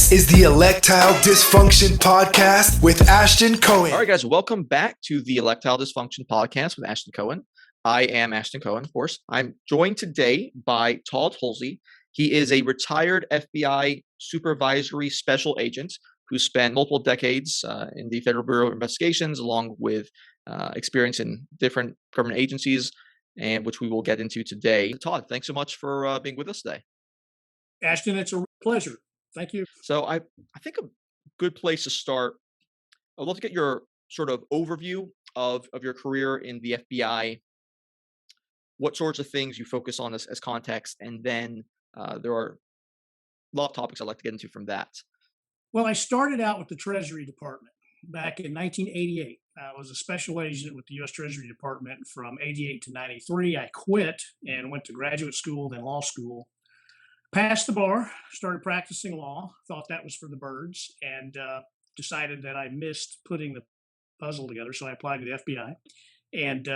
This is the ELECTile Dysfunction Podcast with Ashton Cohen. All right, guys, welcome back to the ELECTile Dysfunction Podcast with Ashton Cohen. I am Ashton Cohen, of course. I'm joined today by Todd Hulsey. He is a retired FBI Supervisory Special Agent who spent multiple decades in the Federal Bureau of Investigations, along with experience in different government agencies, and which we will get into today. Todd, thanks so much for being with us today. Ashton, it's a pleasure. Thank you. So I think a good place to start, I'd love to get your sort of overview of your career in the FBI, what sorts of things you focus on as context, and then there are a lot of topics I'd like to get into from that. Well, I started out with the Treasury Department back in 1988. I was a special agent with the U.S. Treasury Department from 88 to 93. I quit and went to graduate school, then law school. Passed the bar, started practicing law, thought that was for the birds, and decided that I missed putting the puzzle together, so I applied to the FBI. And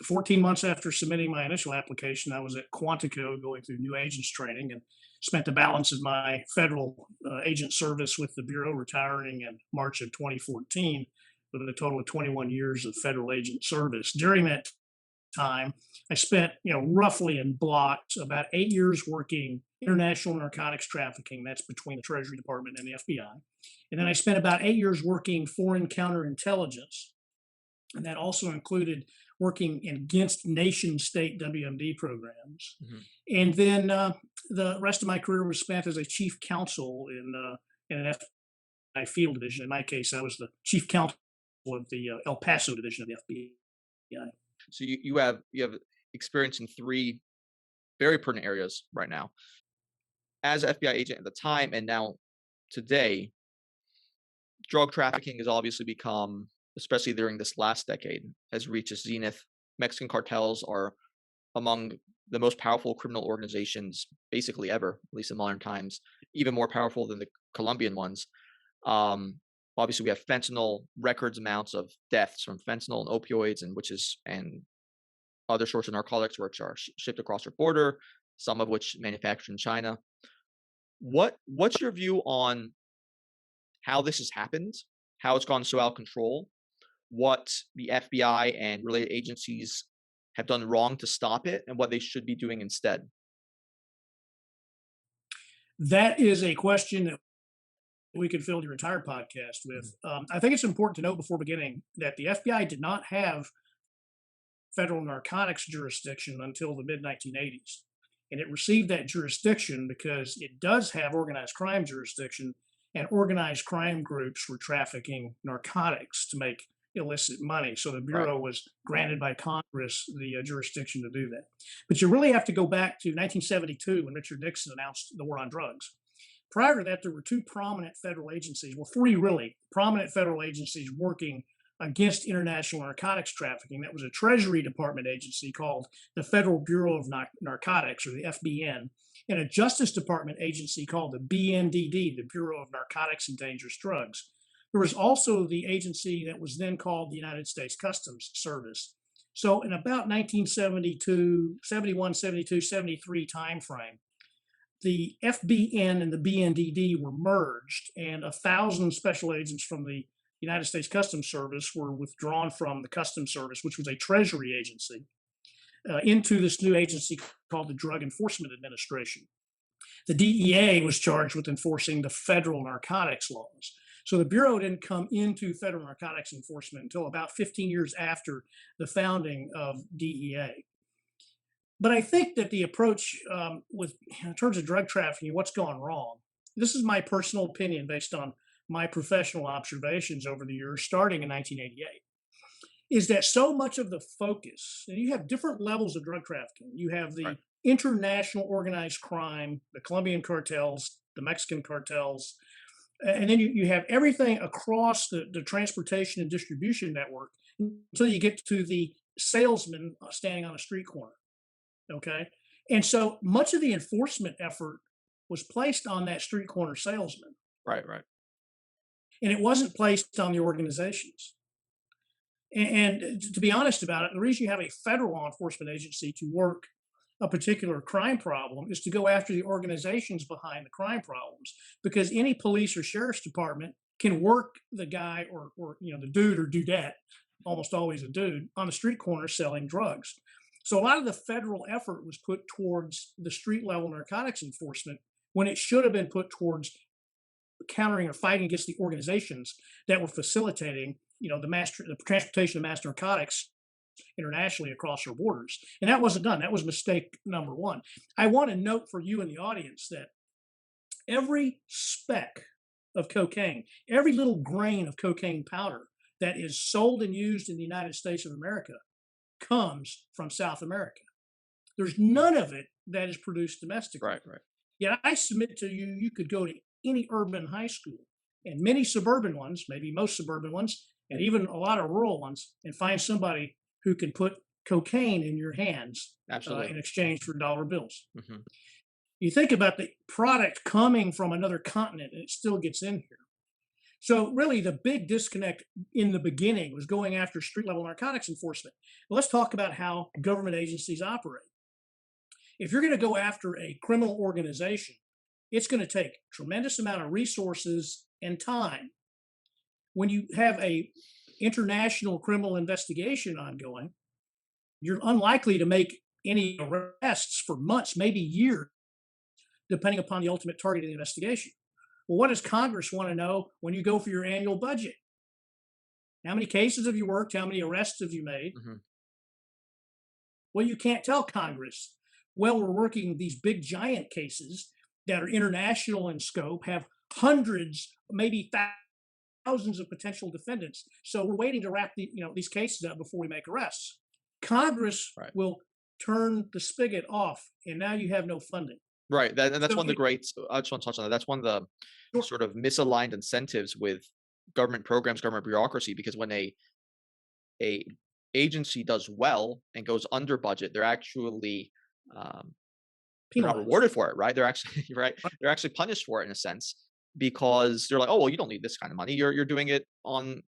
14 months after submitting my initial application, I was at Quantico going through new agents training and spent the balance of my federal agent service with the Bureau, retiring in March of 2014 with a total of 21 years of federal agent service. During that time, I spent, roughly in blocks, about 8 years working international narcotics trafficking. That's between the Treasury Department and the FBI. And then I spent about 8 years working foreign counterintelligence. And that also included working against nation-state WMD programs. Mm-hmm. And then the rest of my career was spent as a chief counsel in an FBI field division. In my case, I was the chief counsel of the El Paso division of the FBI. So you have experience in three very pertinent areas right now. As an FBI agent at the time and now today, drug trafficking has obviously become, especially during this last decade, has reached a zenith. Mexican cartels are among the most powerful criminal organizations basically ever, at least in modern times, even more powerful than the Colombian ones. Obviously, we have fentanyl, records amounts of deaths from fentanyl and opioids, and other sorts of narcotics which are shipped across our border, some of which manufactured in China. What's your view on how this has happened, how it's gone so out of control, what the FBI and related agencies have done wrong to stop it, and what they should be doing instead? That is a question that we could fill your entire podcast with. I think it's important to note before beginning that the FBI did not have federal narcotics jurisdiction until the mid-1980s. And it received that jurisdiction because it does have organized crime jurisdiction, and organized crime groups were trafficking narcotics to make illicit money. So the Bureau was granted by Congress the jurisdiction to do that. But you really have to go back to 1972 when Richard Nixon announced the war on drugs. Prior to that, there were two prominent federal agencies, three really prominent federal agencies working against international narcotics trafficking. That was a Treasury Department agency called the Federal Bureau of Narcotics, or the FBN, and a Justice Department agency called the BNDD, the Bureau of Narcotics and Dangerous Drugs. There was also the agency that was then called the United States Customs Service. So in about 1972, 71, 72, 73 timeframe, the FBN and the BNDD were merged, and 1,000 special agents from the United States Customs Service were withdrawn from the Customs Service, which was a Treasury agency, into this new agency called the Drug Enforcement Administration. The DEA was charged with enforcing the federal narcotics laws. So the Bureau didn't come into federal narcotics enforcement until about 15 years after the founding of DEA. But I think that the approach in terms of drug trafficking, what's gone wrong, this is my personal opinion based on my professional observations over the years, starting in 1988, is that so much of the focus, and you have different levels of drug trafficking. You have the international organized crime, the Colombian cartels, the Mexican cartels, and then you have everything across the transportation and distribution network until you get to the salesman standing on a street corner. Okay. And so much of the enforcement effort was placed on that street corner salesman. Right. And it wasn't placed on the organizations. And to be honest about it, the reason you have a federal law enforcement agency to work a particular crime problem is to go after the organizations behind the crime problems, because any police or sheriff's department can work the guy or the dude or dudette, almost always a dude, on the street corner selling drugs. So a lot of the federal effort was put towards the street level narcotics enforcement when it should have been put towards countering or fighting against the organizations that were facilitating, the transportation of mass narcotics internationally across our borders. And that wasn't done. That was mistake number one. I want to note for you in the audience that every speck of cocaine, every little grain of cocaine powder that is sold and used in the United States of America comes from South America. There's none of it that is produced domestically. Right. Yet I submit to you, you could go to any urban high school and many suburban ones, maybe most suburban ones, and even a lot of rural ones, and find somebody who can put cocaine in your hands in exchange for dollar bills. Mm-hmm. You think about the product coming from another continent and it still gets in here. So really the big disconnect in the beginning was going after street level narcotics enforcement. Well, let's talk about how government agencies operate. If you're going to go after a criminal organization, it's going to take tremendous amount of resources and time. When you have a international criminal investigation ongoing, you're unlikely to make any arrests for months, maybe years, depending upon the ultimate target of the investigation. Well, what does Congress want to know when you go for your annual budget? How many cases have you worked? How many arrests have you made? Mm-hmm. Well, you can't tell Congress, well, we're working these big giant cases that are international in scope, have hundreds, maybe thousands of potential defendants. So we're waiting to wrap these cases up before we make arrests. Congress will turn the spigot off, and now you have no funding. Right, and that's one of the great. I just want to touch on that. That's one of the sort of misaligned incentives with government programs, government bureaucracy, because when a agency does well and goes under budget, they're actually they're not rewarded for it, right? They're actually They're actually punished for it in a sense, because they're like, oh well, you don't need this kind of money. You're doing it on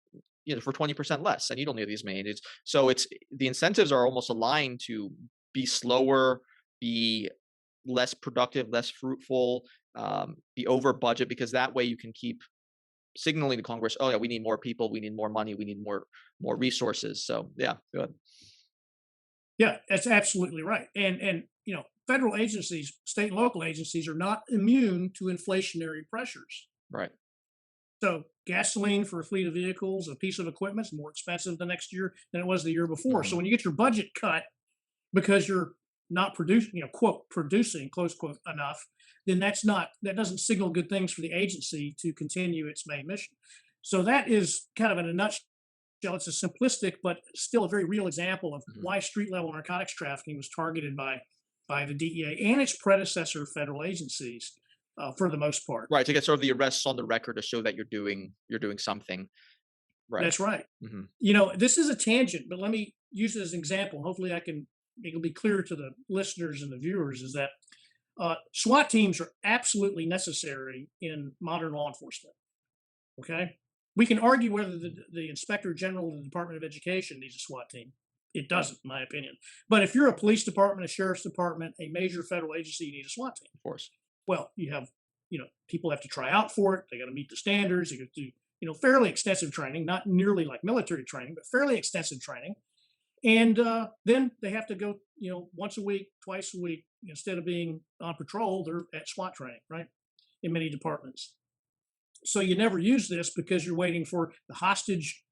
for 20% less, and you don't need these many agents. So it's the incentives are almost aligned to be slower, be less productive, less fruitful, be over budget, because that way you can keep signaling to Congress, oh yeah, we need more people, we need more money, we need more resources. So yeah, good. Yeah, that's absolutely right. And federal agencies, state and local agencies are not immune to inflationary pressures. Right. So gasoline for a fleet of vehicles, a piece of equipment is more expensive the next year than it was the year before. Mm-hmm. So when you get your budget cut because you're not producing, quote, producing, close quote, enough, then that doesn't signal good things for the agency to continue its main mission. So that is kind of in a nutshell. It's a simplistic, but still a very real example of why street level narcotics trafficking was targeted by the DEA and its predecessor federal agencies for the most part. Right, to get sort of the arrests on the record to show that you're doing something. Right. That's right. Mm-hmm. This is a tangent, but let me use it as an example. Hopefully it'll be clear to the listeners and the viewers, is that SWAT teams are absolutely necessary in modern law enforcement. Okay? We can argue whether the Inspector General of the Department of Education needs a SWAT team. It doesn't, in my opinion. But if you're a police department, a sheriff's department, a major federal agency, you need a SWAT team. Of course. Well, you have, people have to try out for it. They got to meet the standards. They got to do, fairly extensive training, not nearly like military training, but fairly extensive training. And then they have to go, once a week, twice a week. Instead of being on patrol, they're at SWAT training, right? In many departments. So you never use this because you're waiting for the hostage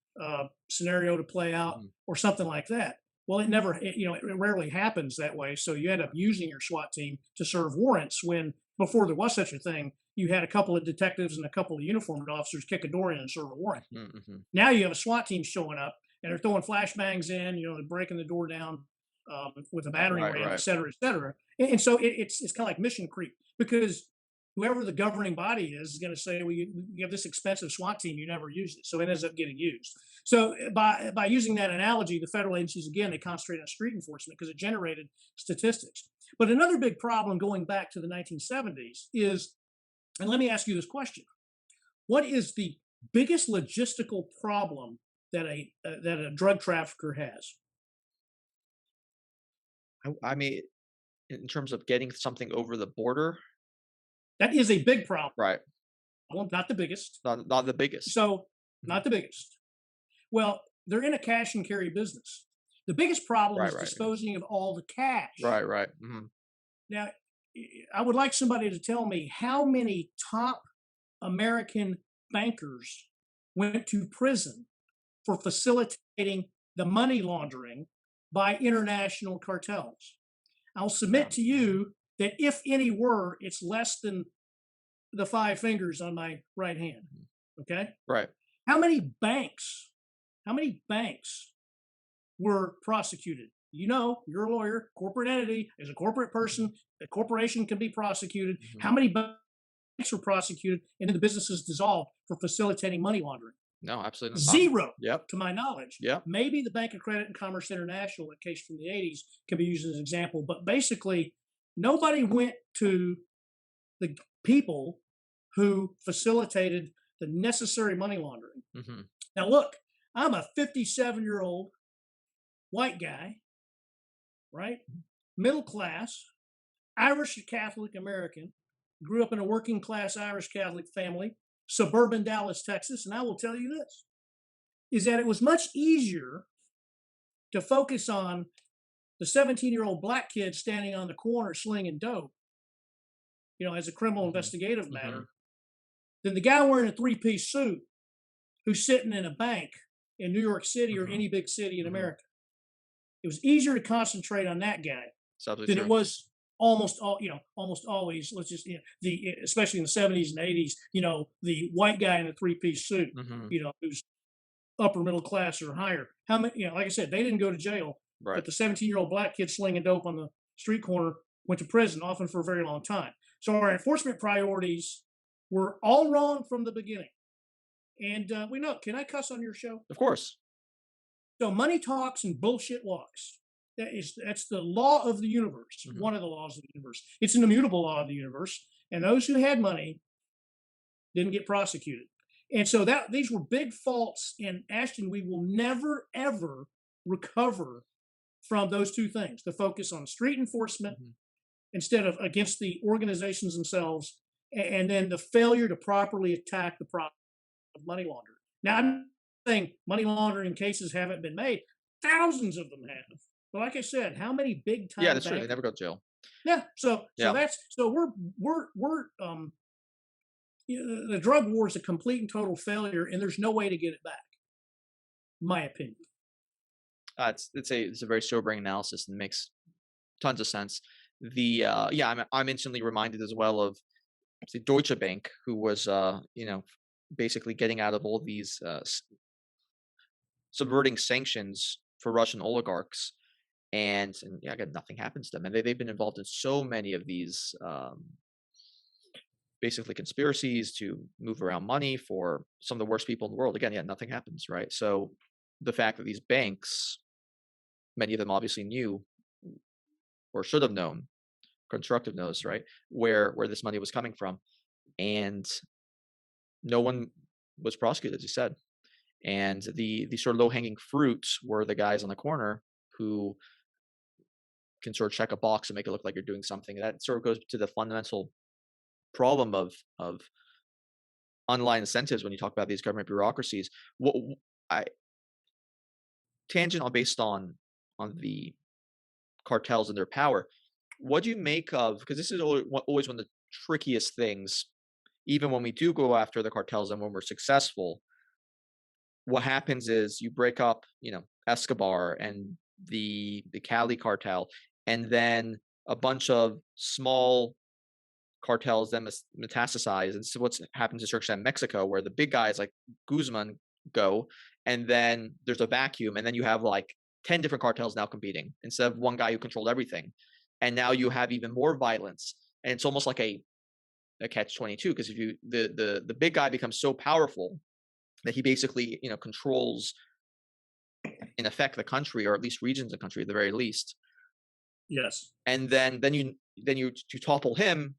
scenario to play out or something like that. Well, it rarely happens that way. So you end up using your SWAT team to serve warrants when before there was such a thing, you had a couple of detectives and a couple of uniformed officers kick a door in and serve a warrant. Mm-hmm. Now you have a SWAT team showing up and they're throwing flashbangs in, they're breaking the door down with a battering ram, et cetera, et cetera. And so it's kind of like mission creep, because whoever the governing body is going to say, well, you have this expensive SWAT team, you never use it. So it ends up getting used. So by using that analogy, the federal agencies, again, they concentrate on street enforcement because it generated statistics. But another big problem going back to the 1970s is, and let me ask you this question, what is the biggest logistical problem that a drug trafficker has? I mean, in terms of getting something over the border. That is a big problem. Right. Well, not the biggest. Not the biggest. So, not the biggest. Well, they're in a cash and carry business. The biggest problem is disposing of all the cash. Right. Now, I would like somebody to tell me how many top American bankers went to prison for facilitating the money laundering by international cartels. I'll submit to you that if any were, it's less than the 5 fingers on my right hand. Okay? Right. How many banks were prosecuted? You know, you're a lawyer, corporate entity, as a corporate person, a corporation can be prosecuted. How many banks were prosecuted and then the businesses dissolved for facilitating money laundering? No, absolutely not. Zero, to my knowledge. Yep. Maybe the Bank of Credit and Commerce International, a case from the 80s, can be used as an example. But basically, nobody went to the people who facilitated the necessary money laundering. Now, look, I'm a 57-year-old white guy, right? Middle class, Irish Catholic American, grew up in a working class Irish Catholic family, suburban Dallas, Texas. And I will tell you this, is that it was much easier to focus on the 17-year-old black kid standing on the corner slinging dope, as a criminal investigative matter, than the guy wearing a 3-piece suit who's sitting in a bank in New York City or any big city in America. It was easier to concentrate on that guy than it was almost always. Let's just especially in the 70s and 80s, the white guy in a 3-piece suit, who's upper middle class or higher. How many? Like I said, they didn't go to jail, but the 17-year-old black kid slinging dope on the street corner went to prison, often for a very long time. So our enforcement priorities were all wrong from the beginning. And we know. Can I cuss on your show? Of course. So money talks and bullshit walks. That's the law of the universe. One of the laws of the universe. It's an immutable law of the universe. And those who had money didn't get prosecuted. And so these were big faults. And Ashton, we will never ever recover from those two things: the focus on street enforcement instead of against the organizations themselves, and then the failure to properly attack the problem of money laundering. Now, I'm saying money laundering cases haven't been made. Thousands of them have. But like I said, how many big time? Yeah, that's true. They never go to jail. Yeah. So we're the drug war is a complete and total failure, and there's no way to get it back. My opinion. It's a very sobering analysis and makes tons of sense. I'm instantly reminded as well of the Deutsche Bank, who was basically getting out of all these subverting sanctions for Russian oligarchs, and again, nothing happens to them. And they've been involved in so many of these basically conspiracies to move around money for some of the worst people in the world. Again, nothing happens, right? So the fact that these banks, many of them obviously knew or should have known, constructive knows, right, where this money was coming from, and no one was prosecuted, as you said. And the sort of low-hanging fruits were the guys on the corner who can sort of check a box and make it look like you're doing something. That sort of goes to the fundamental problem of unaligned incentives when you talk about these government bureaucracies. Tangent based on the cartels and their power. What do you make of, because this is always one of the trickiest things, even when we do go after the cartels and when we're successful, what happens is you break up, Escobar and the Cali cartel, and then a bunch of small cartels then metastasize. And so what's happened to certain extent in Mexico, where the big guys like Guzman go, and then there's a vacuum, and then you have like 10 different cartels now competing instead of one guy who controlled everything. And now you have even more violence, and it's almost like a catch-22, because if the big guy becomes so powerful that he basically controls in effect the country, or at least regions of the country at the very least. Yes. And then you topple him,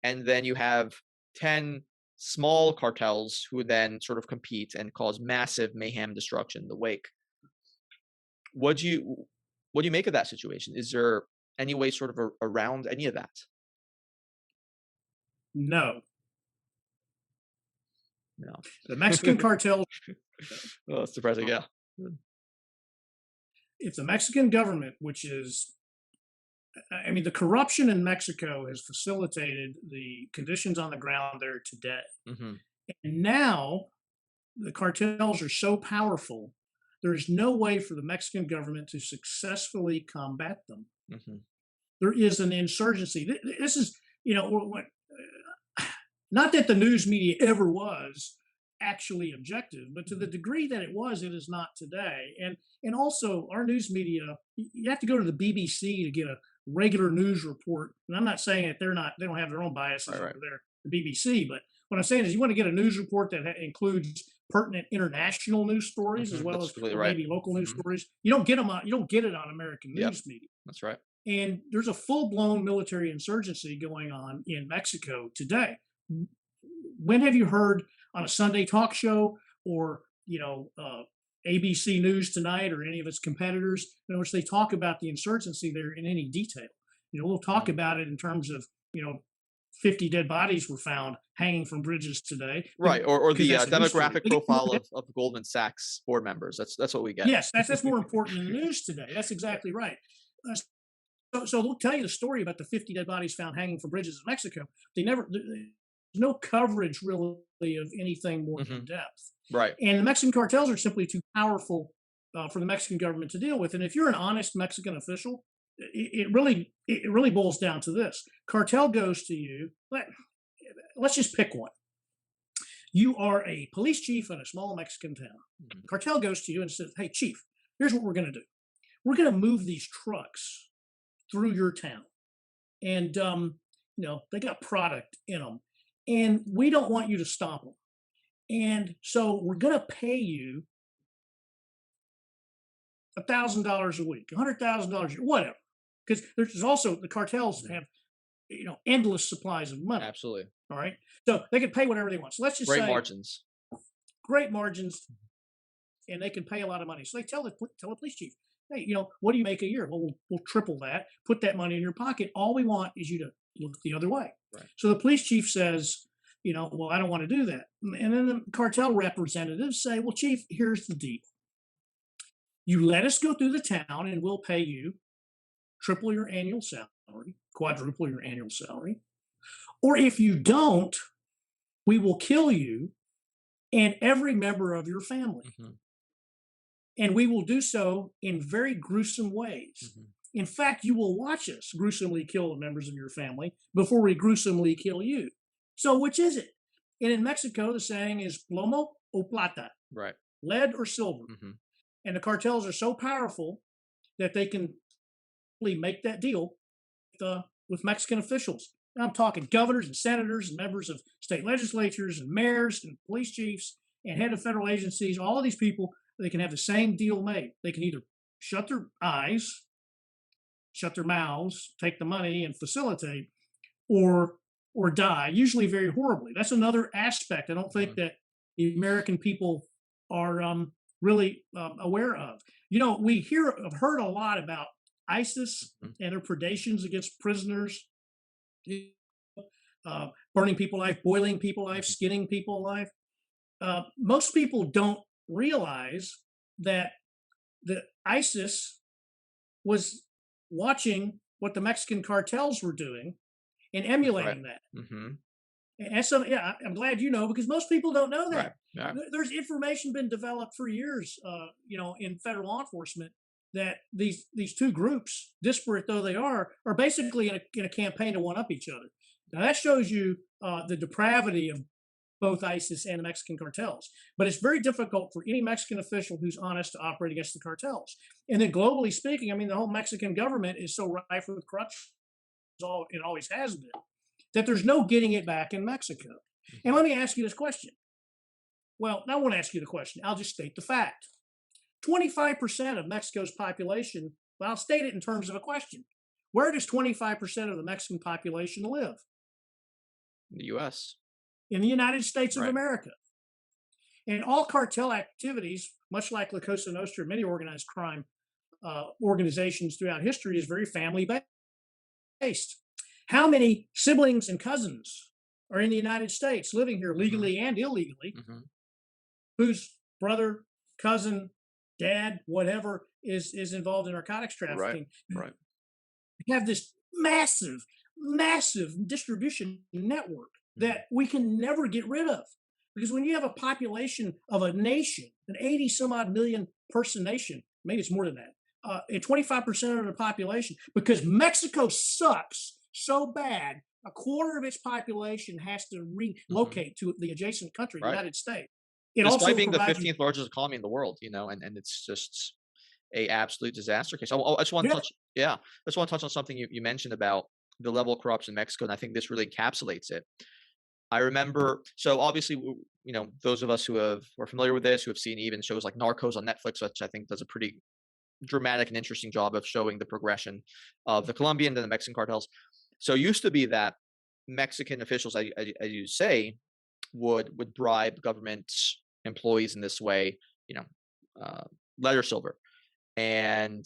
and then you have 10 small cartels who then sort of compete and cause massive mayhem, destruction in the wake. What do you make of that situation? Is there any way sort of around any of that? No. No. The Mexican cartels, Oh, that's surprising. Yeah. if the Mexican government, which is, I mean, the corruption in Mexico has facilitated the conditions on the ground there today. Mm-hmm. And now the cartels are so powerful, there's no way for the Mexican government to successfully combat them. Mm-hmm. There is an insurgency. This is, not that the news media ever was actually objective, but to the degree that it was, it is not today. And also our news media, you have to go to the BBC to get a regular news report. And I'm not saying that they don't have their own biases Right. over there, the BBC, but what I'm saying is you want to get a news report that includes pertinent international news stories as well as maybe local news stories. You don't get it on American news media. That's right. And there's a full-blown military insurgency going on in Mexico today. When have you heard on a Sunday talk show or ABC News Tonight or any of its competitors in which they talk about the insurgency there in any detail? We'll talk about it in terms of 50 dead bodies were found hanging from bridges today. Right, or the demographic profile of Goldman Sachs board members. That's what we get. Yes, that's more important in the news today. That's exactly right. So they'll tell you the story about the 50 dead bodies found hanging from bridges in Mexico. There's no coverage really of anything more in depth. Right. And the Mexican cartels are simply too powerful for the Mexican government to deal with. And if you're an honest Mexican official, it really boils down to this. Cartel goes to you. Let's just pick one. You are a police chief in a small Mexican town. Mm-hmm. Cartel goes to you and says, "Hey, chief, here's what we're going to do. We're going to move these trucks through your town. And, they got product in them. And we don't want you to stop them. And so we're going to pay you $1,000 a week, $100,000 a year, whatever." Because there's also, the cartels have, endless supplies of money. Absolutely. All right. So they can pay whatever they want. So let's just say great margins, and they can pay a lot of money. So they tell the police chief, "Hey, what do you make a year?" "Well, we'll triple that. Put that money in your pocket. All we want is you to look the other way." Right. So the police chief says, "Well, I don't want to do that." And then the cartel representatives say, "Well, chief, here's the deal. You let us go through the town and we'll pay you triple your annual salary, quadruple your annual salary. Or if you don't, we will kill you and every member of your family. Mm-hmm. And we will do so in very gruesome ways. Mm-hmm. In fact, you will watch us gruesomely kill the members of your family before we gruesomely kill you. So which is it?" And in Mexico, the saying is plomo o plata. Right. Lead or silver. Mm-hmm. And the cartels are so powerful that they can make that deal with Mexican officials. I'm talking governors and senators and members of state legislatures and mayors and police chiefs and head of federal agencies. All of these people, they can have the same deal made. They can either shut their eyes, shut their mouths, take the money and facilitate, or die, usually very horribly. That's another aspect I don't think that the American people are really aware of. We have heard a lot about ISIS and their predations against prisoners, burning people alive, boiling people alive, skinning people alive. Most people don't realize that the ISIS was watching what the Mexican cartels were doing and emulating that. Mm-hmm. And so, I'm glad because most people don't know that. Right. Yeah. There's information been developed for years, in federal law enforcement that these two groups, disparate though they are basically in a campaign to one up each other. Now that shows you the depravity of both ISIS and the Mexican cartels. But it's very difficult for any Mexican official who's honest to operate against the cartels. And then globally speaking, the whole Mexican government is so rife with corruption, it always has been, that there's no getting it back in Mexico. And let me ask you this question. Well, I won't ask you the question. I'll just state the fact. 25% of Mexico's population, well, I'll state it in terms of a question. Where does 25% of the Mexican population live? In the U.S. In the United States of America. And all cartel activities, much like La Cosa Nostra and many organized crime organizations throughout history, is very family-based. based. How many siblings and cousins are in the United States living here legally and illegally, whose brother, cousin, dad, whatever is involved in narcotics trafficking? Right. We have this massive distribution network that we can never get rid of. Because when you have a population of a nation, an 80 some odd million person nation, maybe it's more than that, and 25% of the population, because Mexico sucks so bad, a quarter of its population has to relocate to the adjacent country, the United States. It Despite also being the provides 15th largest economy in the world, and it's just a absolute disaster case. I just want to touch, I just want to touch on something you mentioned about the level of corruption in Mexico, and I think this really encapsulates it. I remember, so obviously, those of us who are familiar with this, who have seen even shows like Narcos on Netflix, which I think does a pretty dramatic and interesting job of showing the progression of the Colombian and the Mexican cartels. So it used to be that Mexican officials, as you say, would bribe government employees in this way, lead or silver, and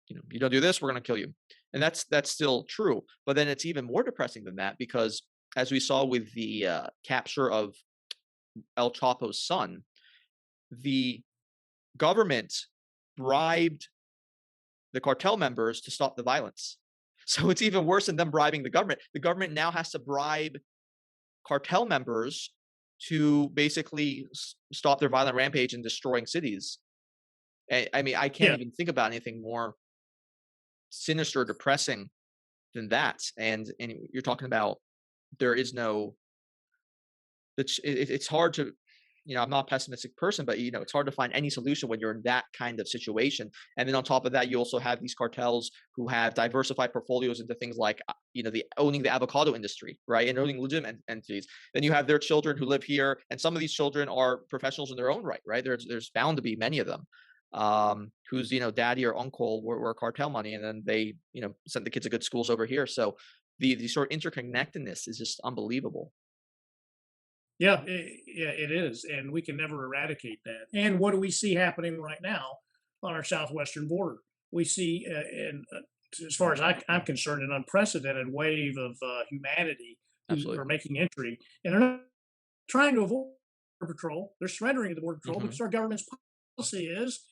you don't do this, we're going to kill you, and that's still true. But then it's even more depressing than that, because as we saw with the capture of El Chapo's son, the government bribed the cartel members to stop the violence. So it's even worse than them bribing the government. The government now has to bribe cartel members to basically stop their violent rampage and destroying cities. I mean, I can't even think about anything more sinister, depressing than that. And you're talking about there is no. It's hard to, I'm not a pessimistic person, but it's hard to find any solution when you're in that kind of situation. And then on top of that, you also have these cartels who have diversified portfolios into things like, owning the avocado industry, right, and owning legitimate entities. Then you have their children who live here, and some of these children are professionals in their own right, right? There's bound to be many of them whose daddy or uncle were cartel money, and then they sent the kids to good schools over here. So the sort of interconnectedness is just unbelievable. Yeah, it is, and we can never eradicate that. And what do we see happening right now on our southwestern border? We see, as far as I'm concerned, an unprecedented wave of humanity who are making entry, and they're not trying to avoid border patrol. They're surrendering to the border patrol because our government's policy is,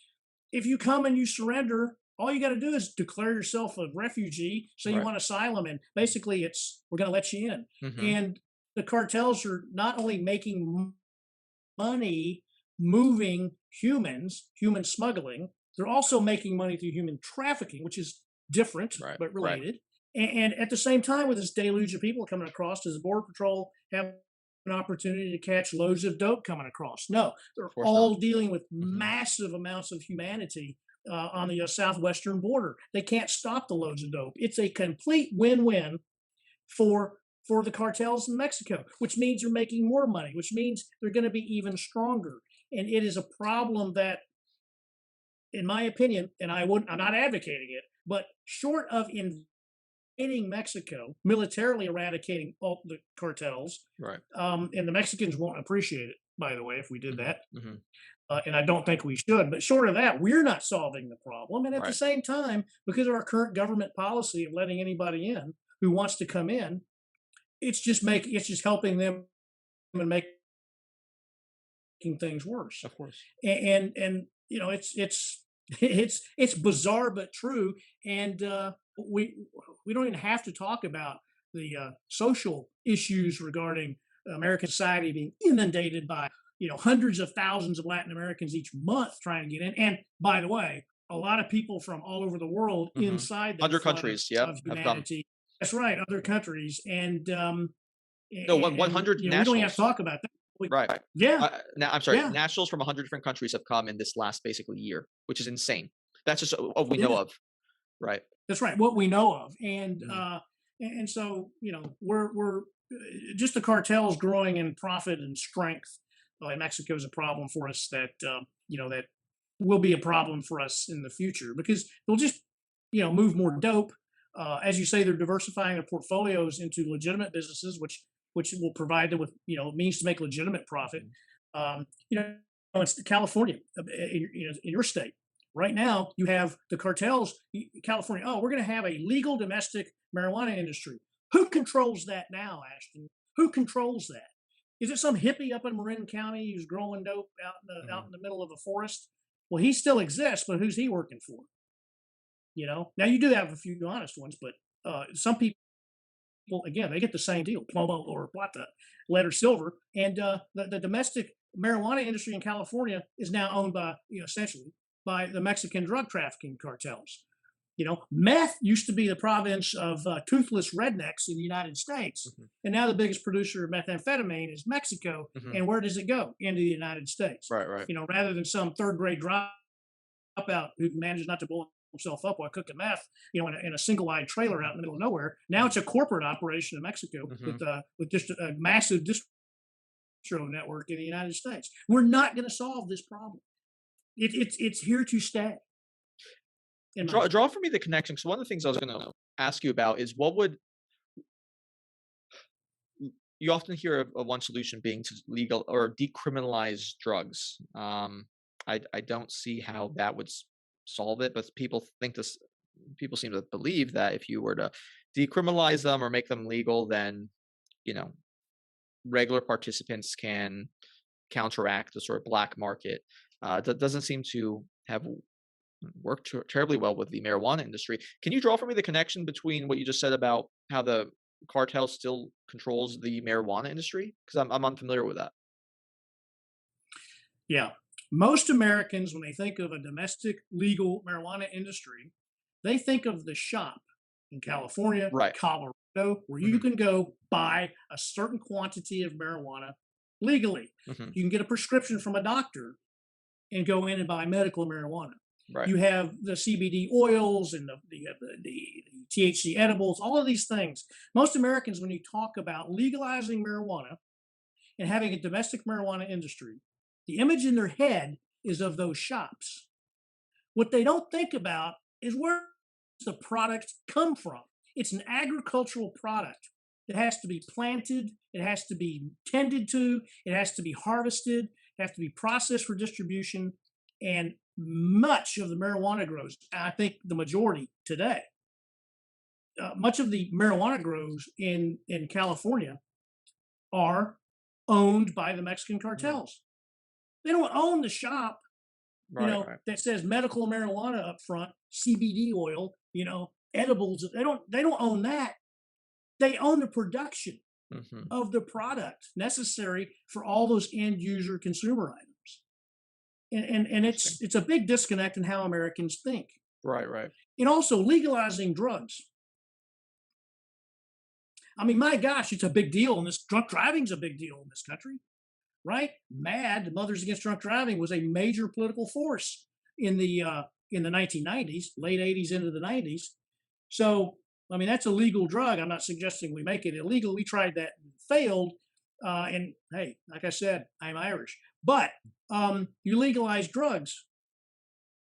if you come and you surrender, all you got to do is declare yourself a refugee, say you want asylum, and basically we're going to let you in. And the cartels are not only making money moving humans, human smuggling, they're also making money through human trafficking, which is different but related. And at the same time, with this deluge of people coming across, does the Border Patrol have an opportunity to catch loads of dope coming across? No, they're all dealing with massive amounts of humanity on the southwestern border. They can't stop the loads of dope. It's a complete win-win for the cartels in Mexico, which means they're making more money, which means they're going to be even stronger. And it is a problem that, in my opinion, and I'm not advocating it, but short of invading Mexico, militarily eradicating all the cartels, and the Mexicans won't appreciate it, by the way, if we did that. And I don't think we should, but short of that, we're not solving the problem. And at the same time, because of our current government policy of letting anybody in who wants to come in, it's just helping them and making things worse. Of course. And it's bizarre but true. And we don't even have to talk about the social issues regarding American society being inundated by hundreds of thousands of Latin Americans each month trying to get in. And by the way, a lot of people from all over the world inside other countries, of humanity. That's right, other countries, and 100 nationals. We don't have to talk about that. Now, I'm sorry. Nationals from 100 different countries have come in this last basically year, which is insane. That's just what we know of, right? That's right, what we know of, and so we're just the cartels growing in profit and strength. In Mexico is a problem for us that that will be a problem for us in the future, because they'll just move more dope. As you say, they're diversifying their portfolios into legitimate businesses, which will provide them with means to make legitimate profit. It's California, in your state. Right now, you have the cartels, California. Oh, we're going to have a legal domestic marijuana industry. Who controls that now, Ashton? Who controls that? Is it some hippie up in Marin County who's growing dope out in the middle of a forest? Well, he still exists, but who's he working for? Now you do have a few honest ones, but some people, again, they get the same deal, plomo or plata, lead or silver. And the domestic marijuana industry in California is now owned by, essentially by the Mexican drug trafficking cartels. Meth used to be the province of toothless rednecks in the United States. And now the biggest producer of methamphetamine is Mexico. And where does it go? Into the United States. Right. Rather than some third grade dropout who manages not to blow himself up while cooking meth, in a single wide trailer out in the middle of nowhere. Now it's a corporate operation in Mexico with just a massive distro network in the United States. We're not going to solve this problem. It's here to stay. Draw for me the connection. So one of the things I was going to ask you about is you often hear of one solution being to legal or decriminalize drugs. I don't see how that would solve it, but people seem to believe that if you were to decriminalize them or make them legal, then regular participants can counteract the sort of black market. That doesn't seem to have worked terribly well with the marijuana industry. Can you draw for me the connection between what you just said about how the cartel still controls the marijuana industry? Because I'm unfamiliar with that. Yeah. Most Americans, when they think of a domestic legal marijuana industry, they think of the shop in California, Colorado, where you can go buy a certain quantity of marijuana legally. You can get a prescription from a doctor and go in and buy medical marijuana. Right. You have the CBD oils and the THC edibles, all of these things. Most Americans, when you talk about legalizing marijuana and having a domestic marijuana industry, the image in their head is of those shops. What they don't think about is where the product come from. It's an agricultural product. It has to be planted. It has to be tended to. It has to be harvested. It has to be processed for distribution. And much of the marijuana grows, I think the majority today, much of the marijuana grows in California are owned by the Mexican cartels. They don't own the shop, that says medical marijuana up front, CBD oil, edibles. They don't own that. They own the production of the product necessary for all those end user consumer items. And it's a big disconnect in how Americans think. Right. And also legalizing drugs. I mean, my gosh, it's a big deal. And drunk driving's a big deal in this country, right? MAD, Mothers Against Drunk Driving, was a major political force in the 1990s, late 80s into the 90s. So, I mean, that's a legal drug. I'm not suggesting we make it illegal. We tried that and failed. And hey, like I said, I'm Irish. But you legalize drugs.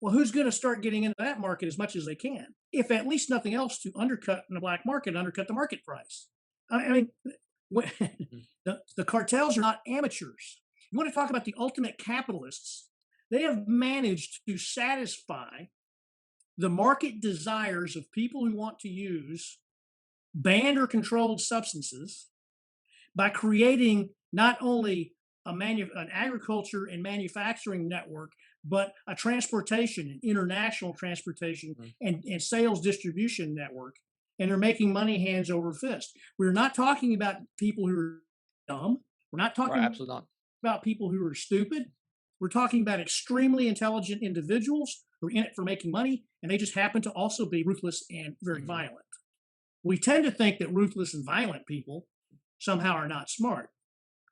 Well, who's going to start getting into that market as much as they can, if at least nothing else to undercut in the black market, undercut the market price? I mean, the cartels are not amateurs. You want to talk about the ultimate capitalists? They have managed to satisfy the market desires of people who want to use banned or controlled substances by creating not only an agriculture and manufacturing network, but a transportation, an international transportation and sales distribution network. And they're making money hands over fist. We're not talking about people who are dumb. We're not talking about people who are stupid. We're talking about extremely intelligent individuals who are in it for making money, and they just happen to also be ruthless and very violent. We tend to think that ruthless and violent people somehow are not smart.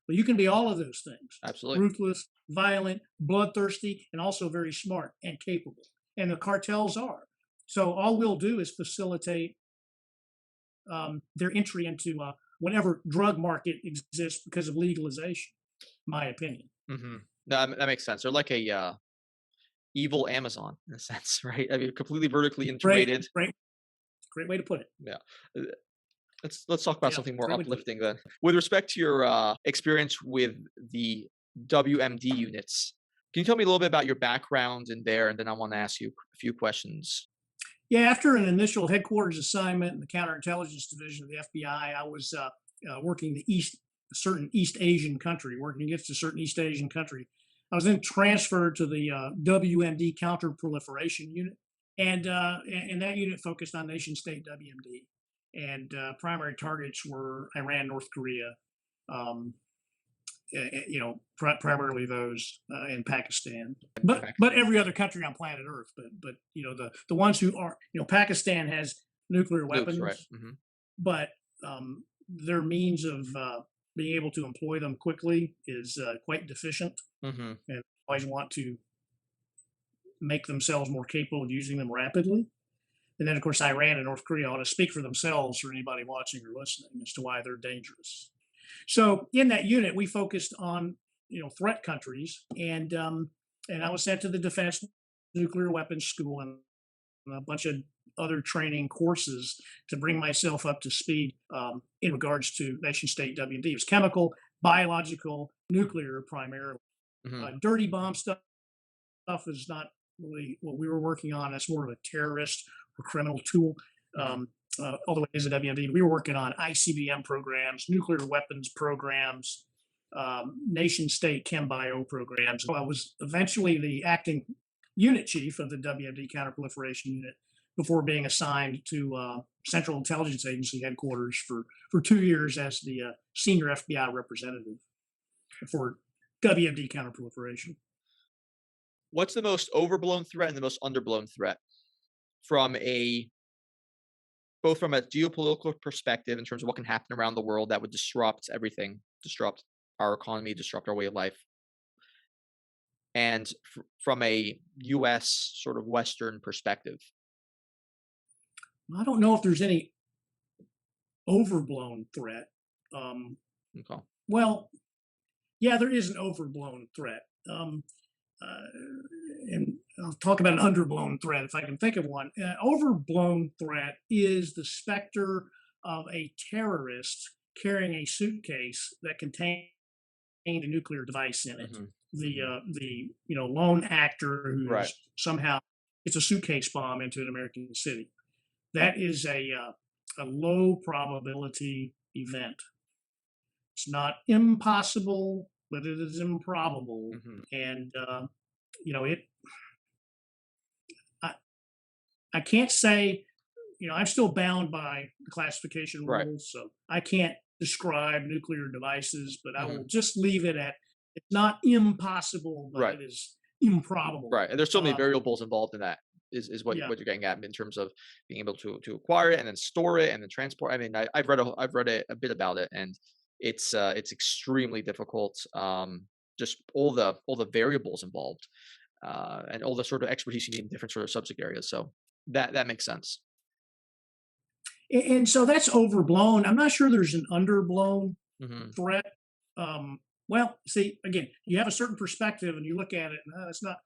But you can be all of those things. Absolutely. Ruthless, violent, bloodthirsty, and also very smart and capable. And the cartels are. So all we'll do is facilitate their entry into whatever drug market exists because of legalization, my opinion. No, that makes sense. They're like a evil Amazon in a sense, right? I mean, completely vertically integrated. Great way to put it. Yeah. Let's talk about something more uplifting then. With respect to your experience with the WMD units, Can you tell me a little bit about your background in there, and then I want to ask you a few questions. Yeah, after an initial headquarters assignment in the counterintelligence division of the FBI, I was working a certain East Asian country, working against a certain East Asian country. I was then transferred to the WMD Counterproliferation unit, and that unit focused on nation-state WMD, and primary targets were Iran, North Korea, primarily those in Pakistan, but every other country on planet Earth. But the ones who are, Pakistan has nuclear weapons, right. Mm-hmm. but their means of being able to employ them quickly is quite deficient, mm-hmm. and always want to make themselves more capable of using them rapidly. And then, of course, Iran and North Korea ought to speak for themselves for anybody watching or listening as to why they're dangerous. So in that unit, we focused on, threat countries, and I was sent to the Defense Nuclear Weapons School and a bunch of other training courses to bring myself up to speed in regards to nation-state WMD. It was chemical, biological, nuclear primarily. Mm-hmm. Dirty bomb stuff is not really what we were working on. That's more of a terrorist or criminal tool. All the way as a WMD, we were working on ICBM programs, nuclear weapons programs, nation-state chem bio programs. So I was eventually the acting unit chief of the WMD Counterproliferation Unit before being assigned to Central Intelligence Agency headquarters for 2 years as the senior FBI representative for WMD Counterproliferation. What's the most overblown threat and the most underblown threat both from a geopolitical perspective in terms of what can happen around the world that would disrupt everything, disrupt our economy, disrupt our way of life, and from a U.S. sort of Western perspective? I don't know if there's any overblown threat. Okay. Well, yeah, there is an overblown threat. And I'll talk about an underblown threat if I can think of one. Overblown threat is the specter of a terrorist carrying a suitcase that contained a nuclear device in it. Mm-hmm. The lone actor who right. somehow gets a suitcase bomb into an American city. That is a low probability event. It's not impossible, but it is improbable. Mm-hmm. And I can't say, I'm still bound by the classification rules, right. So I can't describe nuclear devices, but mm-hmm. I will just leave it at it's not impossible, but right. it is improbable. Right, and there's so many variables involved in that. Is what you're getting at in terms of being able to acquire it and then store it and then transport. I mean, I've read a bit about it, and it's extremely difficult. Just all the variables involved, and all the sort of expertise you need in different sort of subject areas. So that makes sense. And so that's overblown. I'm not sure there's an underblown mm-hmm. threat. Well, see, again, you have a certain perspective and you look at it, and it's not.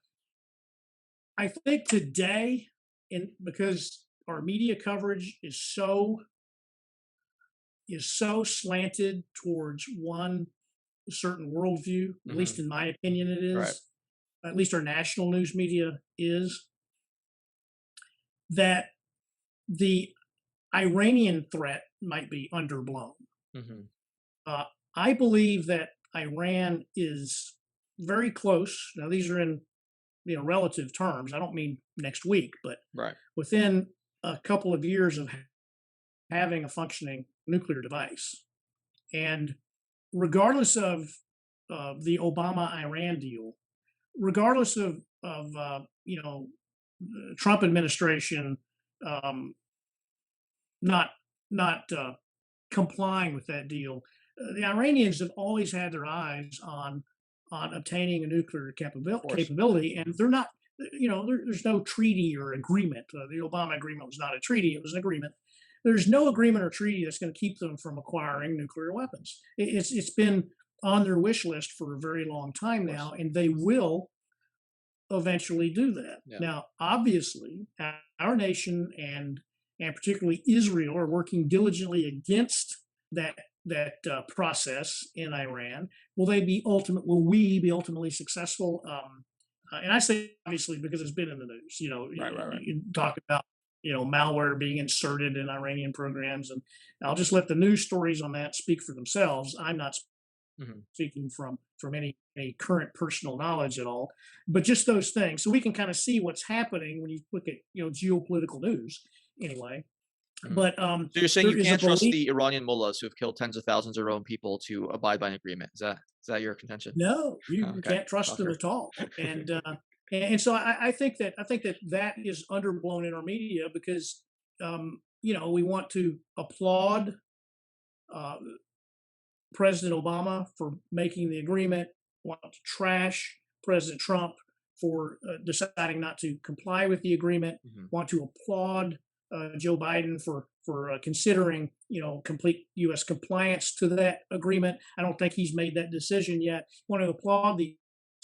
I think today, because our media coverage is so slanted towards one certain worldview, mm-hmm. at least in my opinion it is, right. At least our national news media is, that the Iranian threat might be underblown. Mm-hmm. I believe that Iran is very close. Now, these are in relative terms. I don't mean next week, but right. within a couple of years of having a functioning nuclear device. And regardless of the Obama-Iran deal, regardless of Trump administration not complying with that deal, the Iranians have always had their eyes on obtaining a nuclear capability, and they're not, there's no treaty or agreement. The Obama agreement was not a treaty, it was an agreement. There's no agreement or treaty that's going to keep them from acquiring nuclear weapons. It's been on their wish list for a very long time now, and they will eventually do that. Yeah. Now, obviously, our nation and particularly Israel are working diligently against that process in Iran. Will we be ultimately successful? and I say obviously because it's been in the news. Right. You talk about malware being inserted in Iranian programs, and I'll just let the news stories on that speak for themselves. I'm not Hmm. speaking from any current personal knowledge at all, but just those things, so we can kind of see what's happening when you look at geopolitical news. Anyway, Hmm. but So you're saying there you is a can't trust belief. the Iranian mullahs who have killed tens of thousands of their own people to abide by an agreement? Is that your contention? No, you Okay, can't trust them shocker. at all. And so I think that is underblown in our media because we want to applaud uh, President Obama for making the agreement, want to trash President Trump for deciding not to comply with the agreement, Hmm. want to applaud Joe Biden for considering complete U.S. compliance to that agreement. I don't think he's made that decision yet. Want to applaud these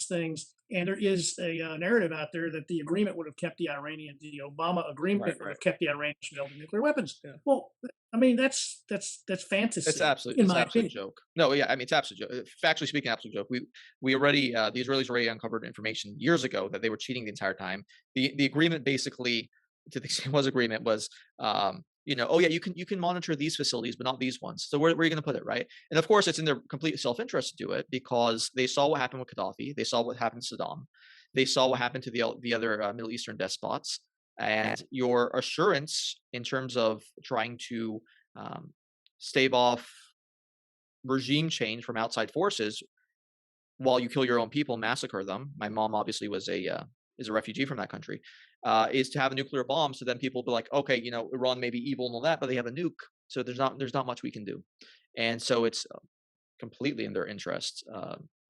things, and there is a narrative out there that the agreement would have kept the Obama agreement would Right. have kept the Iranians from building nuclear weapons. Yeah. Well, I mean that's fantasy, in It's my absolute opinion. joke. No, yeah, I mean it's absolute joke. Factually speaking, absolute joke. We already the Israelis already uncovered information years ago that they were cheating the entire time. The agreement basically, to the extent it was agreement, was oh yeah, you can monitor these facilities but not these ones. So where are you going to put it, right? And of course it's in their complete self-interest to do it because they saw what happened with Gaddafi, they saw what happened to Saddam, they saw what happened to the other Middle Eastern despots, and your assurance in terms of trying to um, stave off regime change from outside forces while you kill your own people, massacre them. My mom obviously was is a refugee from that country. Is to have a nuclear bomb, so then people will be like, okay, Iran may be evil and all that, but they have a nuke, so there's not much we can do, and so it's completely in their interest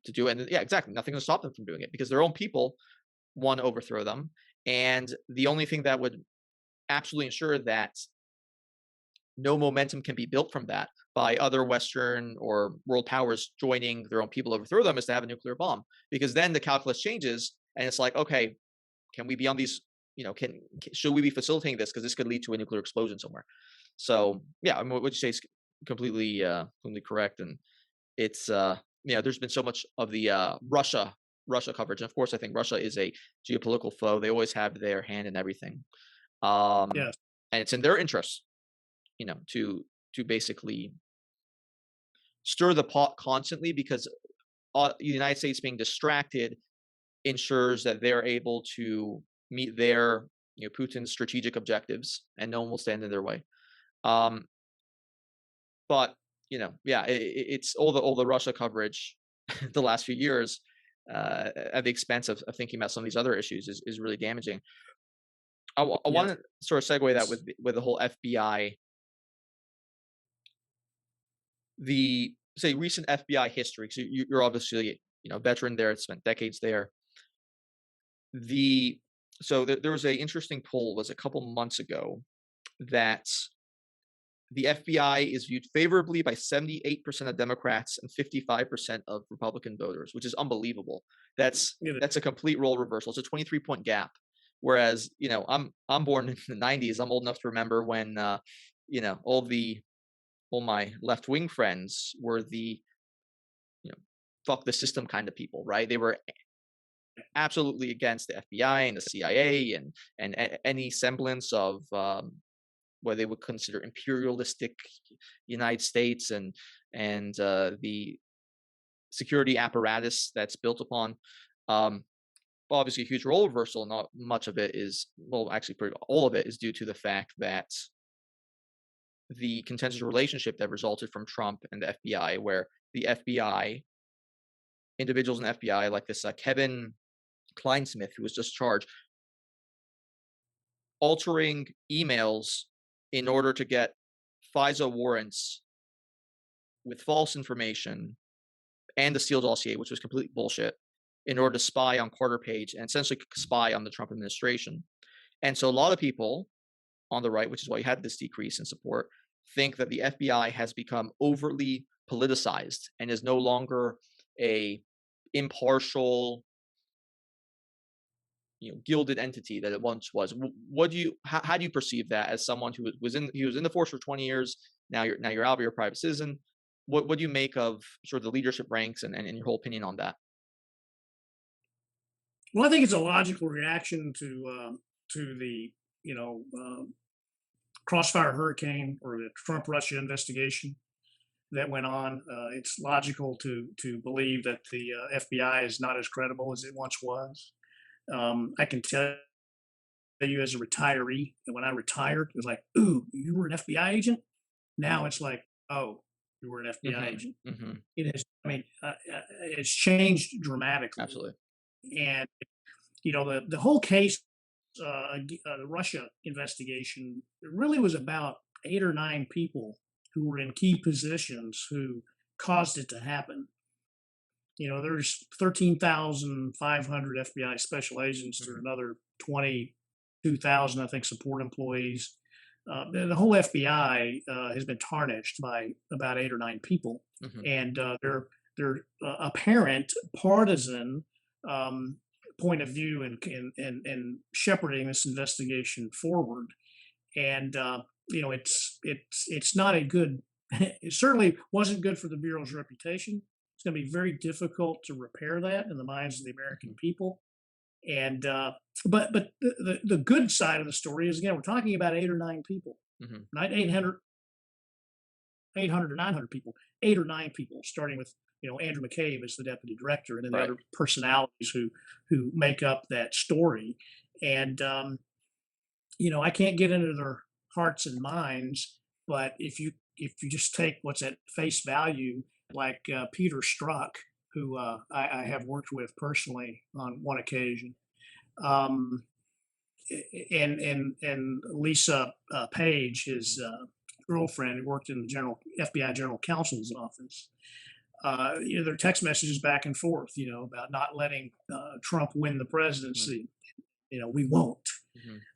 to do it. And yeah, exactly, nothing will stop them from doing it because their own people want to overthrow them, and the only thing that would absolutely ensure that no momentum can be built from that by other Western or world powers joining their own people to overthrow them is to have a nuclear bomb, because then the calculus changes and it's like, okay, can we be on these? Should we be facilitating this because this could lead to a nuclear explosion somewhere? So yeah, I mean, what you say is completely correct, and it's there's been so much of the Russia coverage, and of course I think Russia is a geopolitical foe. They always have their hand in everything, Yes. and it's in their interest to basically stir the pot constantly because the United States being distracted ensures that they're able to meet their Putin's strategic objectives, and no one will stand in their way. Um, but yeah, it's all the Russia coverage the last few years at the expense of thinking about some of these other issues is really damaging. I Yes. want to sort of segue that with the whole FBI. The say recent FBI history. So you're obviously a veteran there, spent decades there. So there was a interesting poll was a couple months ago that the FBI is viewed favorably by 78% of Democrats and 55% of Republican voters, which is unbelievable. That's a complete role reversal. It's a 23-point gap. Whereas I'm born in the 90s. I'm old enough to remember when all my left-wing friends were the fuck the system kind of people, right? They were absolutely against the FBI and the CIA and any semblance of what they would consider imperialistic United States and the security apparatus that's built upon. Obviously, a huge role reversal. Not much of it is, well, actually, all of it is due to the fact that the contentious relationship that resulted from Trump and the FBI, where the FBI, individuals in the FBI, like this Kevin Kleinsmith, who was just charged, altering emails in order to get FISA warrants with false information and the sealed dossier, which was complete bullshit, in order to spy on Carter Page and essentially spy on the Trump administration. And so a lot of people on the right, which is why you had this decrease in support, think that the FBI has become overly politicized and is no longer a impartial, gilded entity that it once was. How do you perceive that as someone who was in the force for 20 years? Now you're out, you're a private citizen. What do you make of sort of the leadership ranks and your whole opinion on that? Well, I think it's a logical reaction to the Crossfire Hurricane or the Trump-Russia investigation that went on. It's logical to believe that the FBI is not as credible as it once was. I can tell you as a retiree that when I retired, it was like, "Ooh, you were an FBI agent." Now it's like, "Oh, you were an FBI agent." Mm-hmm. It is. I mean, it's changed dramatically. Absolutely. And the whole case, the Russia investigation, it really was about 8 or 9 people who were in key positions who caused it to happen. There's 13,500 FBI special agents. There are another 22,000, I think, support employees. The whole FBI has been tarnished by about 8 or 9 people, and their apparent partisan point of view and shepherding this investigation forward. And it's not a good. It certainly wasn't good for the Bureau's reputation. It's going to be very difficult to repair that in the minds of the American people. And but the good side of the story is, again, we're talking about 8 or 9 people, not 800 or 900 people, 8 or 9 people, starting with Andrew McCabe as the deputy director, and then the other personalities who make up that story. And I can't get into their hearts and minds, but if you just take what's at face value, like Peter Strzok, who I have worked with personally on one occasion, and Lisa Page, his girlfriend, who worked in the FBI General Counsel's office. There are text messages back and forth, about not letting Trump win the presidency. We won't.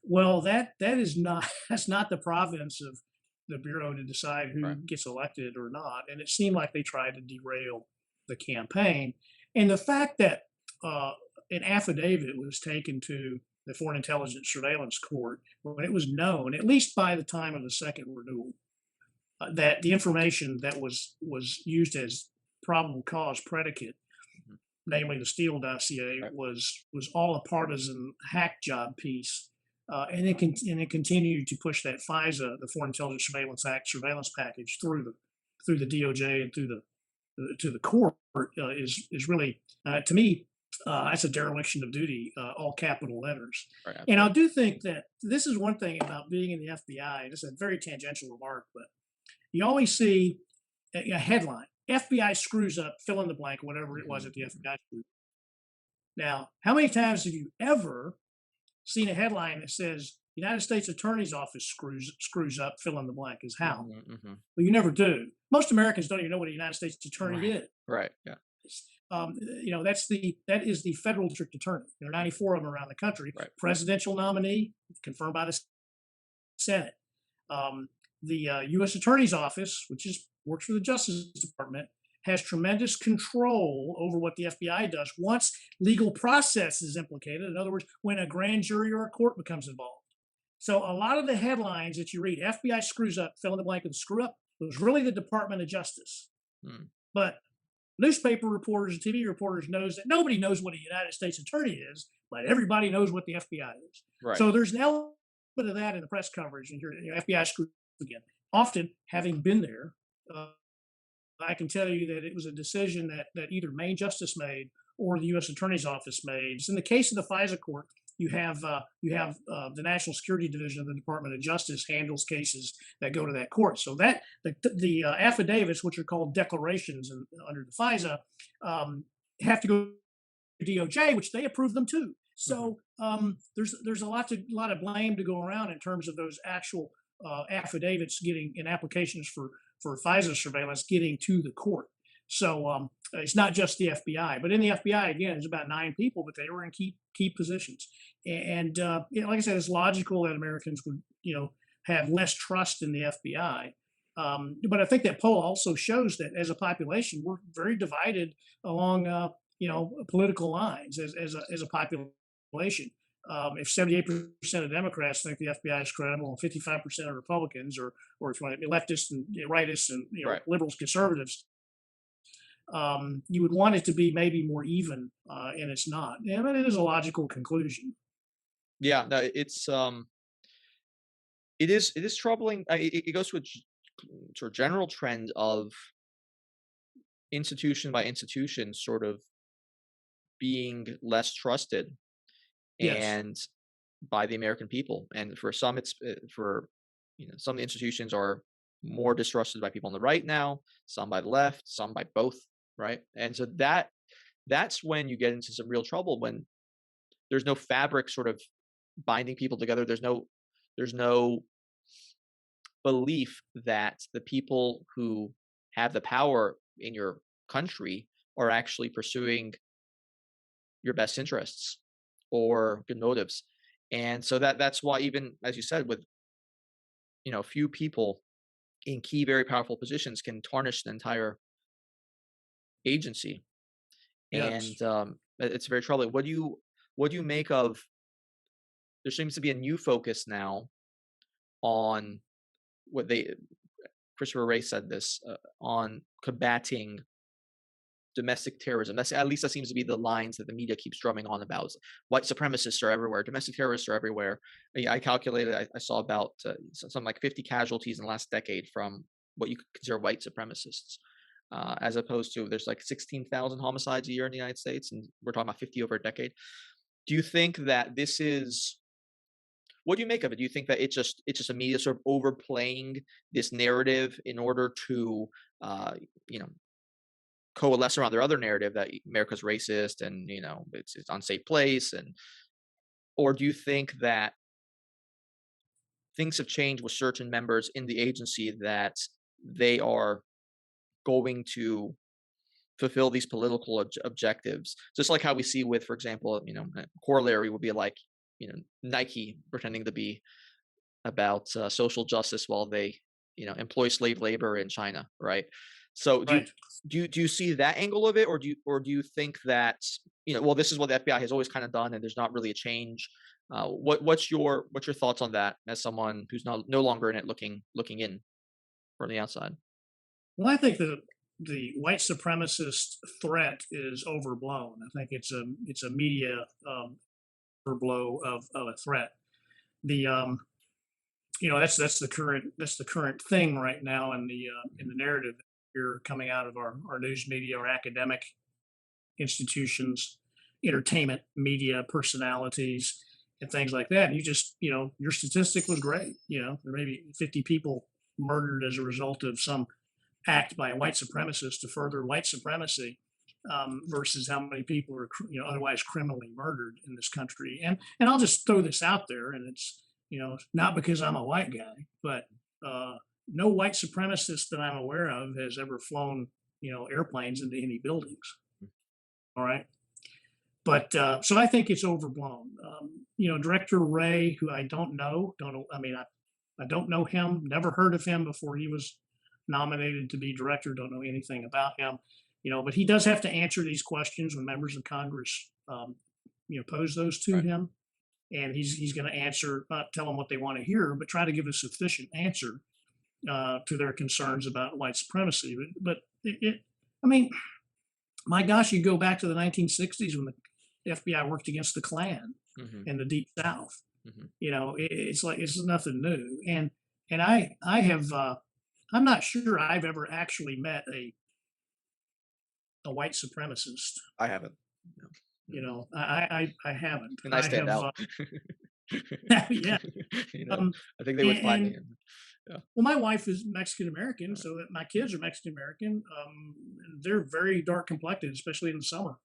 Well, that's not the province of the Bureau to decide who gets elected or not. And it seemed like they tried to derail the campaign. And the fact that an affidavit was taken to the Foreign Intelligence Surveillance Court when it was known, at least by the time of the second renewal, that the information that was used as probable cause predicate, namely the Steele dossier, was all a partisan hack job piece. And it continued to push that FISA, the Foreign Intelligence Surveillance Act surveillance package, through the DOJ and to the court, is really, to me, that's a dereliction of duty, all capital letters. And I do think that this is one thing about being in the FBI. This is a very tangential remark, but you always see a headline: FBI screws up, fill in the blank, whatever it was at the FBI screwed. Now, how many times have you ever seen a headline that says United States Attorney's Office screws up, fill in the blank is how? Well, you never do. Most Americans don't even know what a United States Attorney is. Right. Yeah. That is the federal district attorney. There are 94 of them around the country. Presidential nominee, confirmed by the Senate. The U.S. Attorney's Office, which works for the Justice Department, has tremendous control over what the FBI does once legal process is implicated. In other words, when a grand jury or a court becomes involved. So a lot of the headlines that you read, FBI screws up, fill in the blank with screw up, it was really the Department of Justice. But newspaper reporters and TV reporters knows that nobody knows what a United States attorney is, but everybody knows what the FBI is. So there's an element of that in the press coverage, and FBI screws again. Often, having been there, I can tell you that it was a decision that either Maine Justice made or the U.S. Attorney's Office made. So in the case of the FISA court, you have the National Security Division of the Department of Justice handles cases that go to that court. So that the affidavits, which are called declarations under the FISA, have to go to DOJ, which they approve them too. So there's a lot of blame to go around in terms of those actual affidavits getting in applications for FISA surveillance getting to the court. So it's not just the FBI, but in the FBI, again, it's about 9 people, but they were in key positions. And like I said, it's logical that Americans would, have less trust in the FBI. But I think that poll also shows that as a population, we're very divided along, political lines as a population. If 78% of Democrats think the FBI is credible, and 55% of Republicans, or if you want to be leftists and rightists and liberals, conservatives, You would want it to be maybe more even, and it's not. Yeah, but it is a logical conclusion. Yeah, no, it is troubling. It goes to a sort of general trend of institution by institution sort of being less trusted Yes. and by the American people. And for some, it's for some institutions are more distrusted by people on the right now, some by the left, some by both, right? And so that's when you get into some real trouble, when there's no fabric sort of binding people together. There's no belief that the people who have the power in your country are actually pursuing your best interests or good motives. And so that's why, even as you said, with a few people in key, very powerful positions can tarnish the entire agency. Yes. And it's very troubling. What do you make of? There seems to be a new focus now on Christopher Wray said this, on combating domestic terrorism. At least that seems to be the lines that the media keeps drumming on about. White supremacists are everywhere. Domestic terrorists are everywhere. I calculated, I saw about something like 50 casualties in the last decade from what you could consider white supremacists, as opposed to there's like 16,000 homicides a year in the United States, and we're talking about 50 over a decade. Do you think that this is? What do you make of it? Do you think that it's just a media sort of overplaying this narrative in order to, coalesce around their other narrative that America's racist and it's an unsafe place, or do you think that things have changed with certain members in the agency that they are going to fulfill these political objectives, just like how we see with, for example, a corollary would be like Nike pretending to be about social justice while they employ slave labor in China, right? So Right. do you see that angle of it, or do you think that well, this is what the FBI has always kind of done, and there's not really a change? What's your thoughts on that as someone who's no longer in it, looking in from the outside? Well, I think the white supremacist threat is overblown. I think it's a media overblow of a threat. The that's the current thing right now in the narrative that we're coming out of our news media, our academic institutions, entertainment media personalities, and things like that. You just your statistic was great. There may be 50 people murdered as a result of some act by a white supremacist to further white supremacy, versus how many people are otherwise criminally murdered in this country. And I'll just throw this out there, and it's not because I'm a white guy, but no white supremacist that I'm aware of has ever flown airplanes into any buildings. All right. But so I think it's overblown. Director Wray, who I don't know, I don't know him, never heard of him before he was nominated to be director, don't know anything about him, but he does have to answer these questions when members of Congress, pose those to Right. him. And he's going to answer, not tell them what they want to hear, but try to give a sufficient answer to their concerns about white supremacy. But my gosh, you go back to the 1960s when the FBI worked against the Klan in the Deep South. It's like it's nothing new. And I have I'm not sure I've ever actually met a white supremacist. I haven't. No. I haven't. And I stand out. Yeah. I think they would find me. Yeah. Well, my wife is Mexican American, so that my kids are Mexican American. And they're very dark complected, especially in the summer.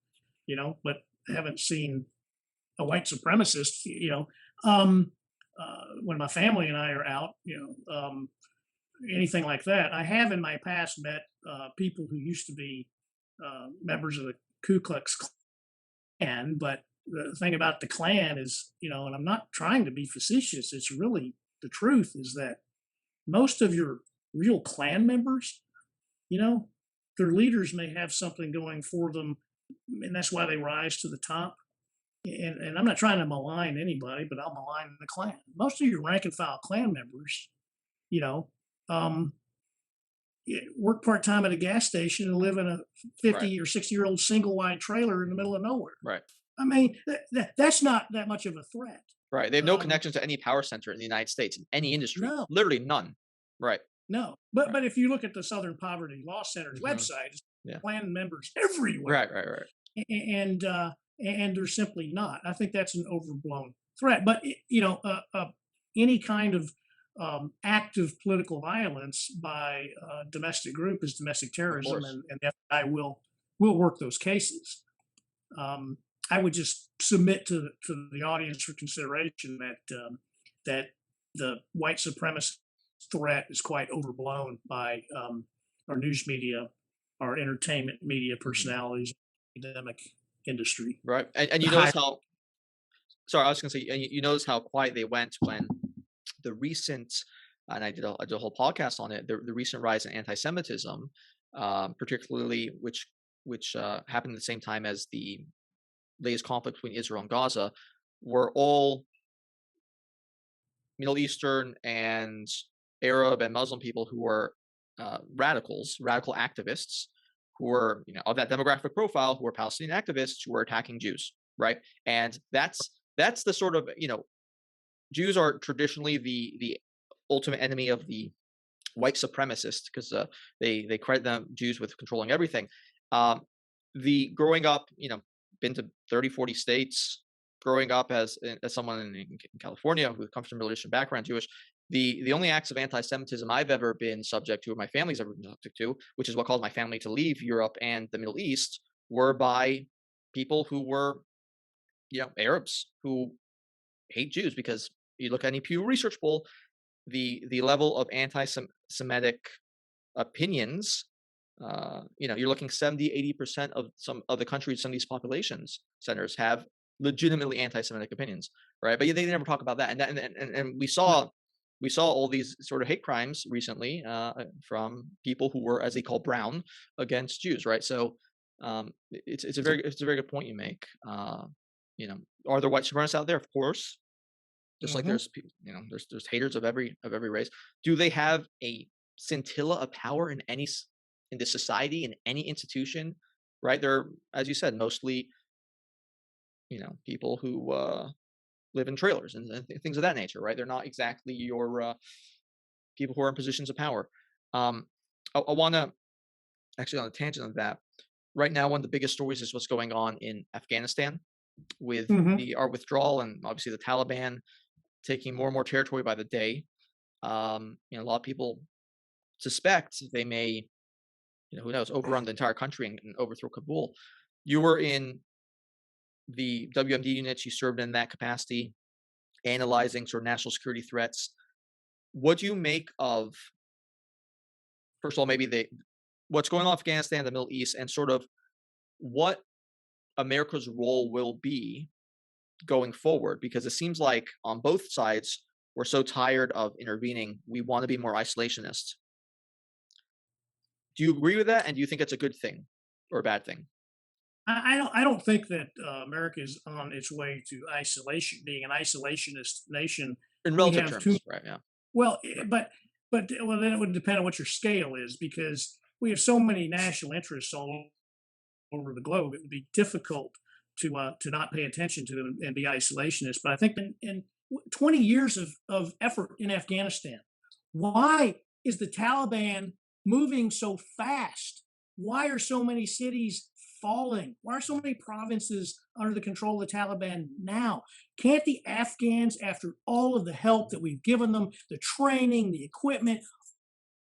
But haven't seen a white supremacist. When my family and I are out, anything like that. I have in my past met people who used to be members of the Ku Klux Klan, but the thing about the Klan is, and I'm not trying to be facetious, it's really the truth is that most of your real Klan members, their leaders may have something going for them, and that's why they rise to the top. And I'm not trying to malign anybody, but I'll malign the Klan. Most of your rank and file Klan members, work part-time at a gas station and live in a 50 Right. or 60-year-old single wide trailer in the middle of nowhere. Right. I mean, that's not that much of a threat. Right. They have no Um, connection to any power center in the United States, in any industry. no, Literally none. Right. no. But Right. if you look at the Southern Poverty Law Center's Mhm. website, it's Yeah. plan members everywhere. Right. Right. Right. And they're simply not. I think that's an overblown threat. But any kind of active political violence by a domestic group is domestic Of terrorism, course. and the FBI will work those cases. I would just submit to the audience for consideration that the white supremacist threat is quite overblown by our news media, our entertainment media personalities, academic industry. Right. And you notice how, sorry, I was going to say, and you notice how quiet they went when the recent, and I did a whole podcast on it, the recent rise in anti-Semitism, particularly which happened at the same time as the latest conflict between Israel and Gaza, were all Middle Eastern and Arab and Muslim people who were radical activists, who were of that demographic profile, who were Palestinian activists who were attacking Jews, right? And that's the sort of Jews are traditionally the ultimate enemy of the white supremacists because they credit them Jews with controlling everything. The growing up, been to 30, 40 states, growing up as someone in California who comes from a Middle Eastern background, Jewish, the only acts of anti-Semitism I've ever been subject to, or my family's ever been subject to, which is what caused my family to leave Europe and the Middle East, were by people who were, Arabs who hate Jews. Because you look at any Pew Research poll, the level of anti-Semitic opinions, you're looking 70-80% of some of the countries, some of these populations centers have legitimately anti-Semitic opinions, right? But they never talk about that, and we saw all these sort of hate crimes recently from people who were, as they call, brown against Jews, right? So it's a very good point you make. Are there white supremacists out there? Of course, just like there's haters of every race. Do they have a scintilla of power in the society, in any institution? Right? They're, as you said, mostly people who live in trailers and things of that nature, right? They're not exactly your people who are in positions of power. I want to actually, on a tangent of that, right now one of the biggest stories is what's going on in Afghanistan with our withdrawal, and obviously the Taliban taking more and more territory by the day. A lot of people suspect they may, who knows, overrun the entire country and overthrow Kabul. You were in the WMD units, you served in that capacity, analyzing sort of national security threats. What do you make of, first of all, maybe what's going on in Afghanistan, the Middle East, and sort of what America's role will be going forward? Because it seems like on both sides, we're so tired of intervening. We want to be more isolationist. Do you agree with that? And do you think it's a good thing or a bad thing? I don't think that America is on its way to isolation, being an isolationist nation. In relative terms, right? Yeah. Well, but then it would depend on what your scale is, because we have so many national interests all over the globe. It would be difficult to not pay attention to them and be isolationist. But I think in 20 years of effort in Afghanistan, why is the Taliban moving so fast? Why are so many cities falling? Why are so many provinces under the control of the Taliban now? Can't the Afghans, after all of the help that we've given them, the training, the equipment,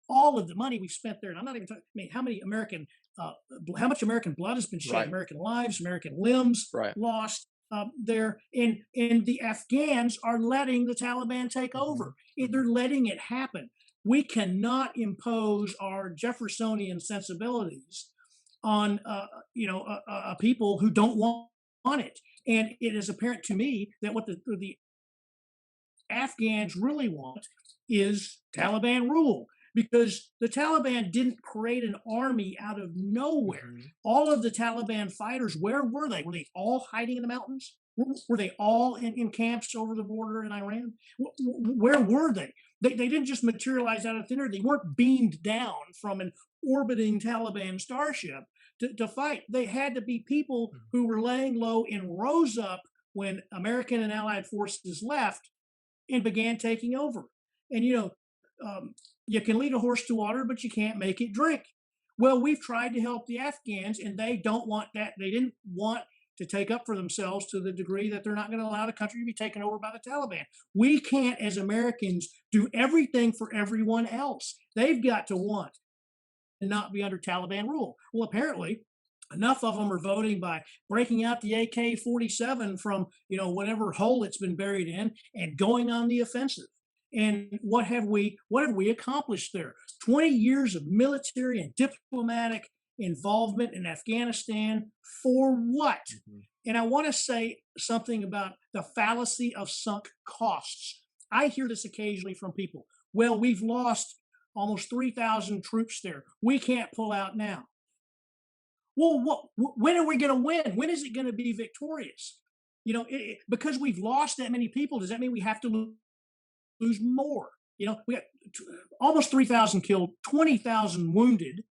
all of the money we've spent there, and I'm not even talking, how much American blood has been shed, Right. American lives, American limbs Right. lost there, and the Afghans are letting the Taliban take over. They're letting it happen. We cannot impose our Jeffersonian sensibilities on people who don't want it. And it is apparent to me that what the Afghans really want is Taliban rule, because the Taliban didn't create an army out of nowhere. All of the Taliban fighters, where were they? Were they all hiding in the mountains? Were they all in camps over the border in Iran? Where were they? They didn't just materialize out of thin air. They weren't beamed down from an orbiting Taliban starship to fight. They had to be people who were laying low and rose up when American and Allied forces left and began taking over. And, you can lead a horse to water, but you can't make it drink. Well, we've tried to help the Afghans, and they don't want that. They didn't want to take up for themselves to the degree that they're not going to allow the country to be taken over by the Taliban. We can't, as Americans, do everything for everyone else. They've got to want and not be under Taliban rule. Well, apparently, enough of them are voting by breaking out the AK-47 from, whatever hole it's been buried in and going on the offensive. And what have we accomplished there? 20 years of military and diplomatic involvement in Afghanistan for what? And I want to say something about the fallacy of sunk costs. I hear this occasionally from people. Well, we've lost almost 3,000 troops there. We can't pull out now. Well, when are we going to win? When is it going to be victorious? Because we've lost that many people, does that mean we have to lose more? We got almost 3,000 killed, 20,000 wounded.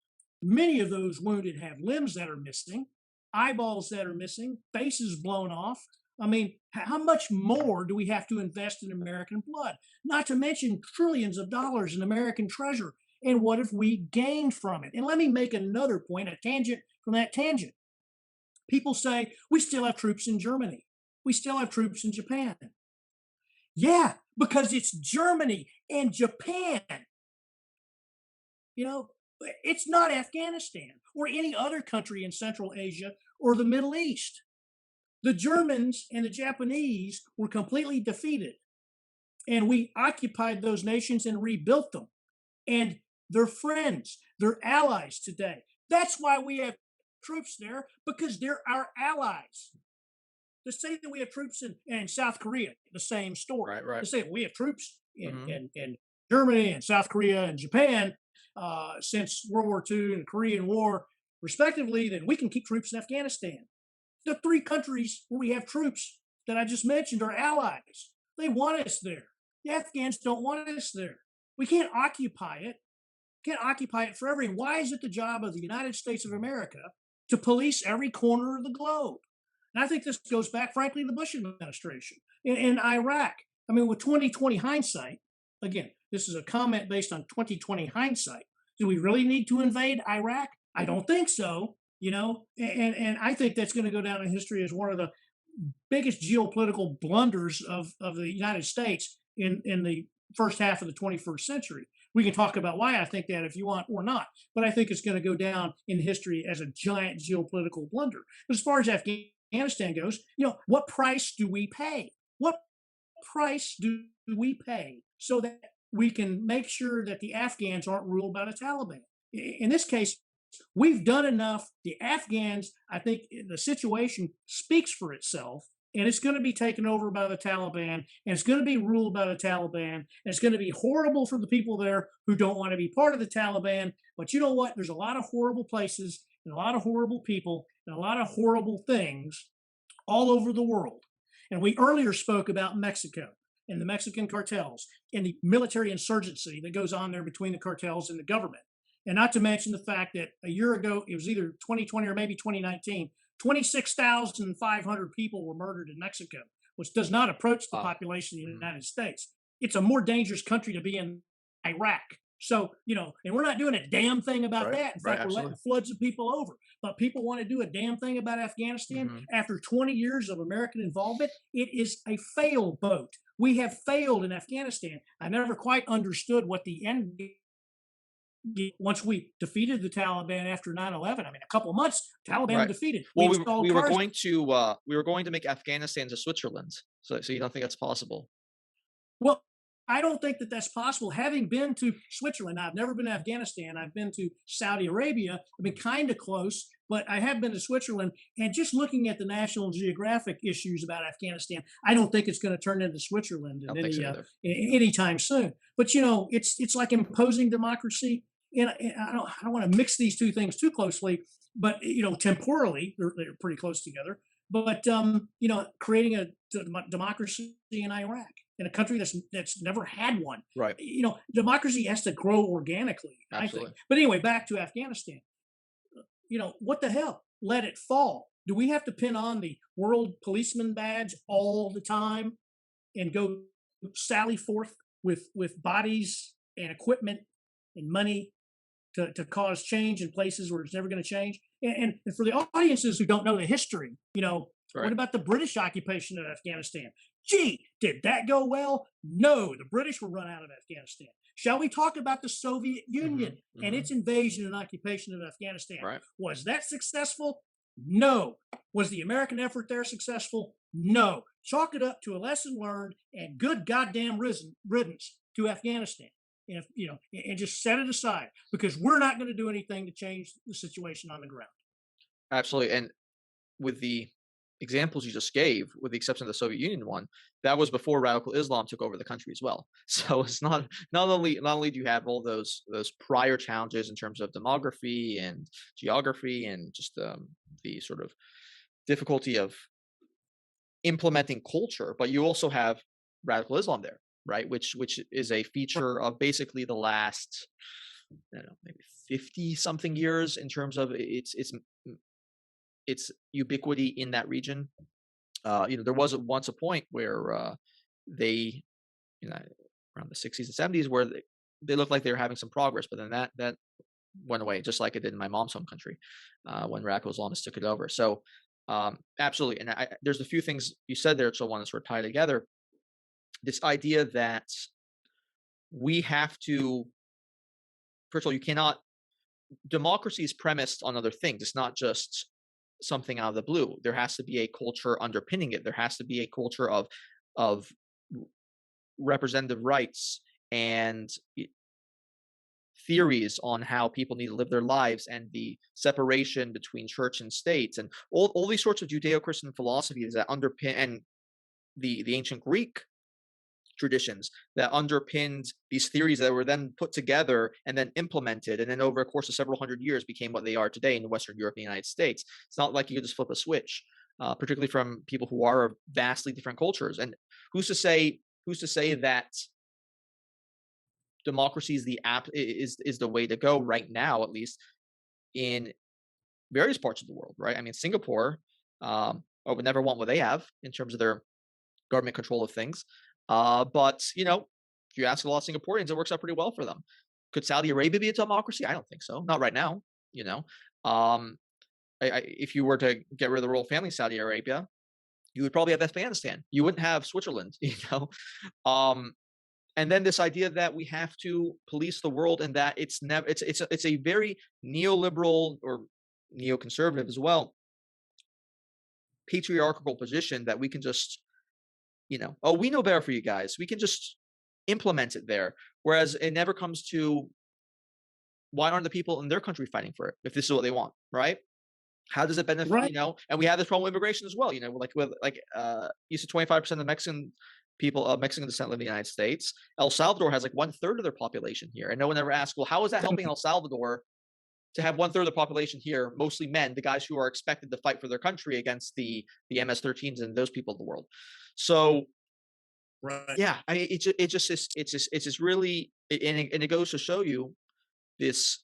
Many of those wounded have limbs that are missing, eyeballs that are missing, faces blown off. I mean, how much more do we have to invest in American blood? Not to mention trillions of dollars in American treasure. And what have we gained from it? And let me make another point, a tangent from that tangent. People say, we still have troops in Germany. We still have troops in Japan. Yeah, because it's Germany and Japan. It's not Afghanistan or any other country in Central Asia or the Middle East. The Germans and the Japanese were completely defeated, and we occupied those nations and rebuilt them. And they're friends, they're allies today. That's why we have troops there, because they're our allies. To say that we have troops in South Korea, the same story. Right. To say we have troops in Germany and South Korea and Japan since World War II and the Korean War, respectively, then we can keep troops in Afghanistan. The three countries where we have troops that I just mentioned are allies. They want us there. The Afghans don't want us there. We can't occupy it. Can't occupy it forever. And why is it the job of the United States of America to police every corner of the globe? And I think this goes back, frankly, to the Bush administration in Iraq. I mean, with 2020 hindsight, again, this is a comment based on 2020 hindsight. Do we really need to invade Iraq? I don't think so. And I think that's going to go down in history as one of the biggest geopolitical blunders of the United States in the first half of the 21st century. We can talk about why I think that if you want or not, but I think it's going to go down in history as a giant geopolitical blunder. But as far as Afghanistan goes, what price do we pay? What price do we pay so that we can make sure that the Afghans aren't ruled by the Taliban? In this case, we've done enough. The Afghans, I think the situation speaks for itself, and it's going to be taken over by the Taliban, and it's going to be ruled by the Taliban, and it's going to be horrible for the people there who don't want to be part of the Taliban. But you know what? There's a lot of horrible places and a lot of horrible people and a lot of horrible things all over the world. And we earlier spoke about Mexico and the Mexican cartels and the military insurgency that goes on there between the cartels and the government. And not to mention the fact that a year ago, it was either 2020 or maybe 2019, 26,500 people were murdered in Mexico, which does not approach the population of the United States. It's a more dangerous country to be in Iraq. So, and we're not doing a damn thing about that. In fact, we're letting floods of people over. But people want to do a damn thing about Afghanistan. After 20 years of American involvement, it is a fail boat. We have failed in Afghanistan. I never quite understood what the end once we defeated the Taliban after 9/11. I mean, a couple of months, Taliban defeated. Well, we were going to make Afghanistan to Switzerland. So you don't think that's possible? Well, I don't think that that's possible. Having been to Switzerland, I've never been to Afghanistan. I've been to Saudi Arabia. I've been kind of close, but I have been to Switzerland. And just looking at the National Geographic issues about Afghanistan, I don't think it's going to turn into Switzerland anytime soon. But it's like imposing democracy. And I don't want to mix these two things too closely, but temporally they're pretty close together. But creating a democracy in Iraq. in a country that's never had one. Right. Democracy has to grow organically, Absolutely. I think. But anyway, back to Afghanistan. What the hell? Let it fall. Do we have to pin on the world policeman badge all the time and go sally forth with bodies and equipment and money to cause change in places where it's never going to change? And for the audiences who don't know the history, what about the British occupation of Afghanistan? Gee, did that go well? No, the British were run out of Afghanistan. Shall we talk about the Soviet Union and its invasion and occupation of Afghanistan? Right. Was that successful? No. Was the American effort there successful? No. Chalk it up to a lesson learned and good goddamn riddance to Afghanistan. And just set it aside, because we're not going to do anything to change the situation on the ground. Absolutely. And with the examples you just gave, with the exception of the Soviet Union one, that was before radical Islam took over the country as well. So it's not only do you have all those prior challenges in terms of demography and geography and just the sort of difficulty of implementing culture, but you also have radical Islam there, right? Which is a feature of basically the last, maybe 50 something years in terms of its ubiquity in that region. There was once a point where they, around the 60s and 70s, where they looked like they were having some progress, but then that went away, just like it did in my mom's home country when radical Islamists took it over. So absolutely. And there's a few things you said there, so I want to sort of tie together. This idea that we have to, first of all, democracy is premised on other things. It's not just something out of the blue. There has to be a culture underpinning it. There has to be a culture of representative rights and theories on how people need to live their lives, and the separation between church and state, and all these sorts of Judeo-Christian philosophies that underpin, and the ancient Greek traditions that underpinned these theories that were then put together and then implemented, and then over a course of several hundred years became what they are today in Western Europe and the United States. It's not like you could just flip a switch, particularly from people who are of vastly different cultures. And who's to say that democracy is the way to go right now, at least in various parts of the world, right? I mean, Singapore would never want what they have in terms of their government control of things. But if you ask a lot of Singaporeans, it works out pretty well for them. Could Saudi Arabia be a democracy? I don't think so. Not right now. If you were to get rid of the royal family in Saudi Arabia, you would probably have Afghanistan. You wouldn't have Switzerland. And then this idea that we have to police the world, and that it's a very neoliberal or neoconservative as well, patriarchal position that we can just, we know better for you guys. We can just implement it there. Whereas it never comes to, why aren't the people in their country fighting for it if this is what they want, right? How does it benefit, right. And we have this problem with immigration as well, you said 25% of Mexican people of Mexican descent live in the United States. El Salvador has like 1/3 of their population here. And no one ever asked, well, how is that helping El Salvador to have 1/3 of the population here, mostly men, the guys who are expected to fight for their country against the MS-13s and those people of the world. So, right. Yeah, I mean, it's just really, and it goes to show you this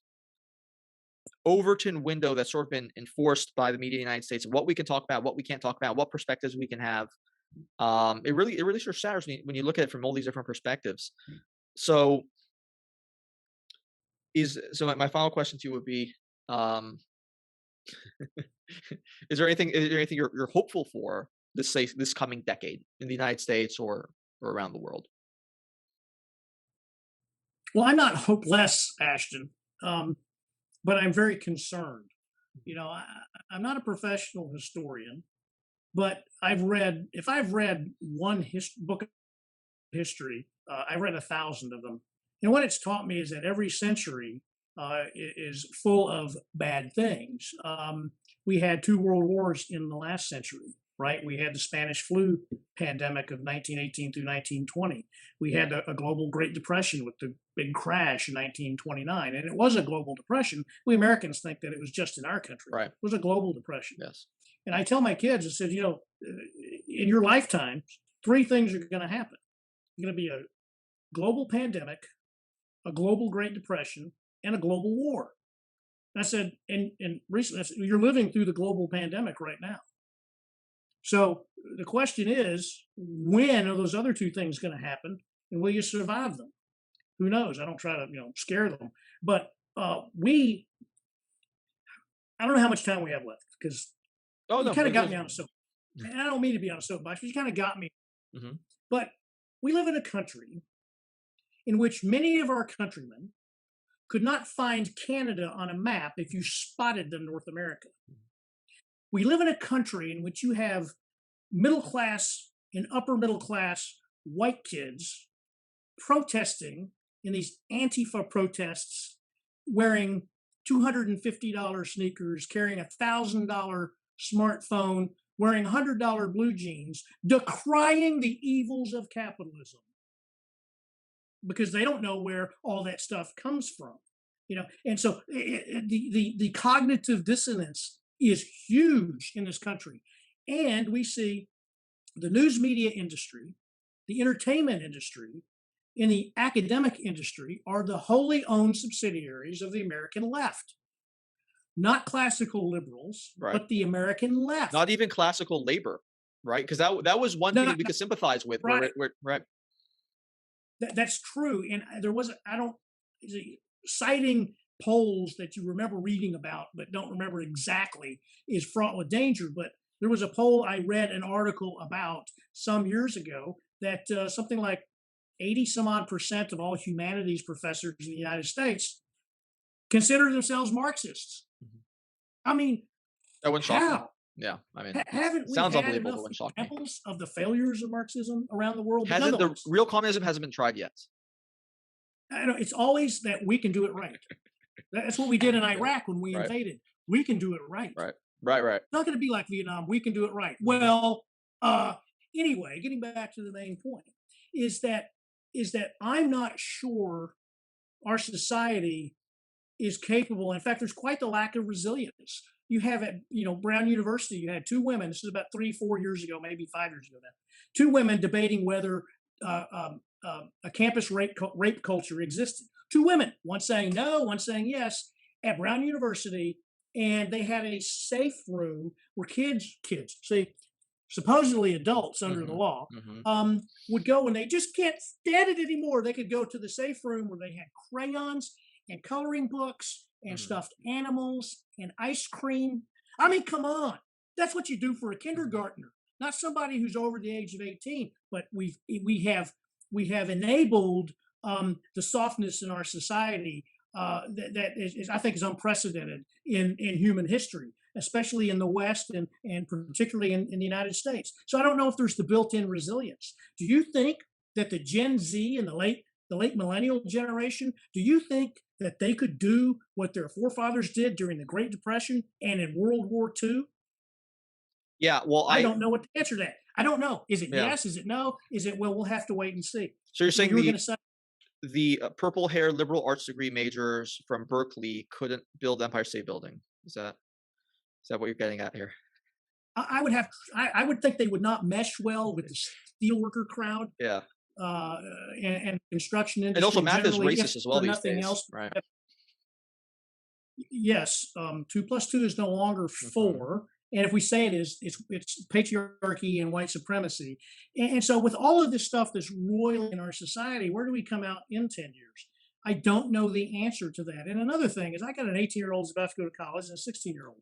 Overton window that's sort of been enforced by the media in the United States, of what we can talk about, what we can't talk about, what perspectives we can have. It really sort of shatters me when you look at it from all these different perspectives. So my final question to you would be, is there anything you're hopeful for this coming decade in the United States or around the world? Well, I'm not hopeless, Ashton, but I'm very concerned. I'm not a professional historian, but if I've read one book of history, I've read 1,000 of them. And what it's taught me is that every century is full of bad things. We had 2 world wars in the last century, right? We had the Spanish flu pandemic of 1918 through 1920. We had a global Great Depression with the big crash in 1929. And it was a global depression. We Americans think that it was just in our country. Right. It was a global depression. Yes. And I tell my kids, I said, in your lifetime, 3 things are going to happen. going to be a global pandemic, a global Great Depression, and a global war. And I said, and recently, I said, you're living through the global pandemic right now. So the question is, when are those other two things going to happen, and will you survive them? Who knows? I don't try to scare them, but I don't know how much time we have left, because you kind of got me on a soapbox. And I don't mean to be on a soapbox, but you kind of got me. Mm-hmm. But we live in a country in which many of our countrymen could not find Canada on a map if you spotted them North America. We live in a country in which you have middle class and upper middle class white kids protesting in these Antifa protests, wearing $250 sneakers, carrying $1,000 smartphone, wearing $100 blue jeans, decrying the evils of capitalism, because they don't know where all that stuff comes from, And so the cognitive dissonance is huge in this country, and we see the news media industry, the entertainment industry, and the academic industry are the wholly owned subsidiaries of the American left. Not classical liberals, right, but the American left. Not even classical labor, right? Because that was one thing that we could sympathize with. Right. Right. That's true. And there was, citing polls that you remember reading about but don't remember exactly is fraught with danger. But there was a poll I read an article about some years ago that something like 80% of all humanities professors in the United States consider themselves Marxists. Mm-hmm. I mean, that wouldn't shock how? me. Yeah, I mean, haven't we sounds had unbelievable. enough examples of the failures of Marxism around the world? The real communism hasn't been tried yet. I know, it's always that we can do it right. That's what we did in Iraq when we invaded. We can do it right. Right. It's not going to be like Vietnam. We can do it right. Well, anyway, getting back to the main point is that I'm not sure our society is capable. In fact, there's quite the lack of resilience. You have at Brown University, you had two women. This is about 3-4 years ago, maybe 5 years ago now. Two women debating whether a campus rape culture existed. Two women, one saying no, one saying yes, at Brown University, and they had a safe room where kids, see, supposedly adults under the law, would go when they just can't stand it anymore. They could go to the safe room where they had crayons and coloring books and stuffed animals and ice cream. I mean, come on. That's what you do for a kindergartner, not somebody who's over the age of 18. But we have enabled the softness in our society that is, I think, is unprecedented in human history, especially in the West and particularly in the United States. So I don't know if there's the built-in resilience. Do you think that the Gen Z and the late millennial generation, do you think that they could do what their forefathers did during the Great Depression and in World War II? Yeah, well, I don't know what to answer that. I don't know. Is it yes? Is it no? Is it, well, we'll have to wait and see. So you're saying the purple-haired liberal arts degree majors from Berkeley couldn't build Empire State Building? Is that what you're getting at here? I would think they would not mesh well with the steelworker crowd. Yeah. And construction industry. And also math is racist as well these days. Else. Right. Yes. 2 + 2 is no longer 4. And if we say it's patriarchy and white supremacy. And so with all of this stuff that's roiling in our society, where do we come out in 10 years? I don't know the answer to that. And another thing is I got an 18-year-old who's about to go to college and a 16-year-old.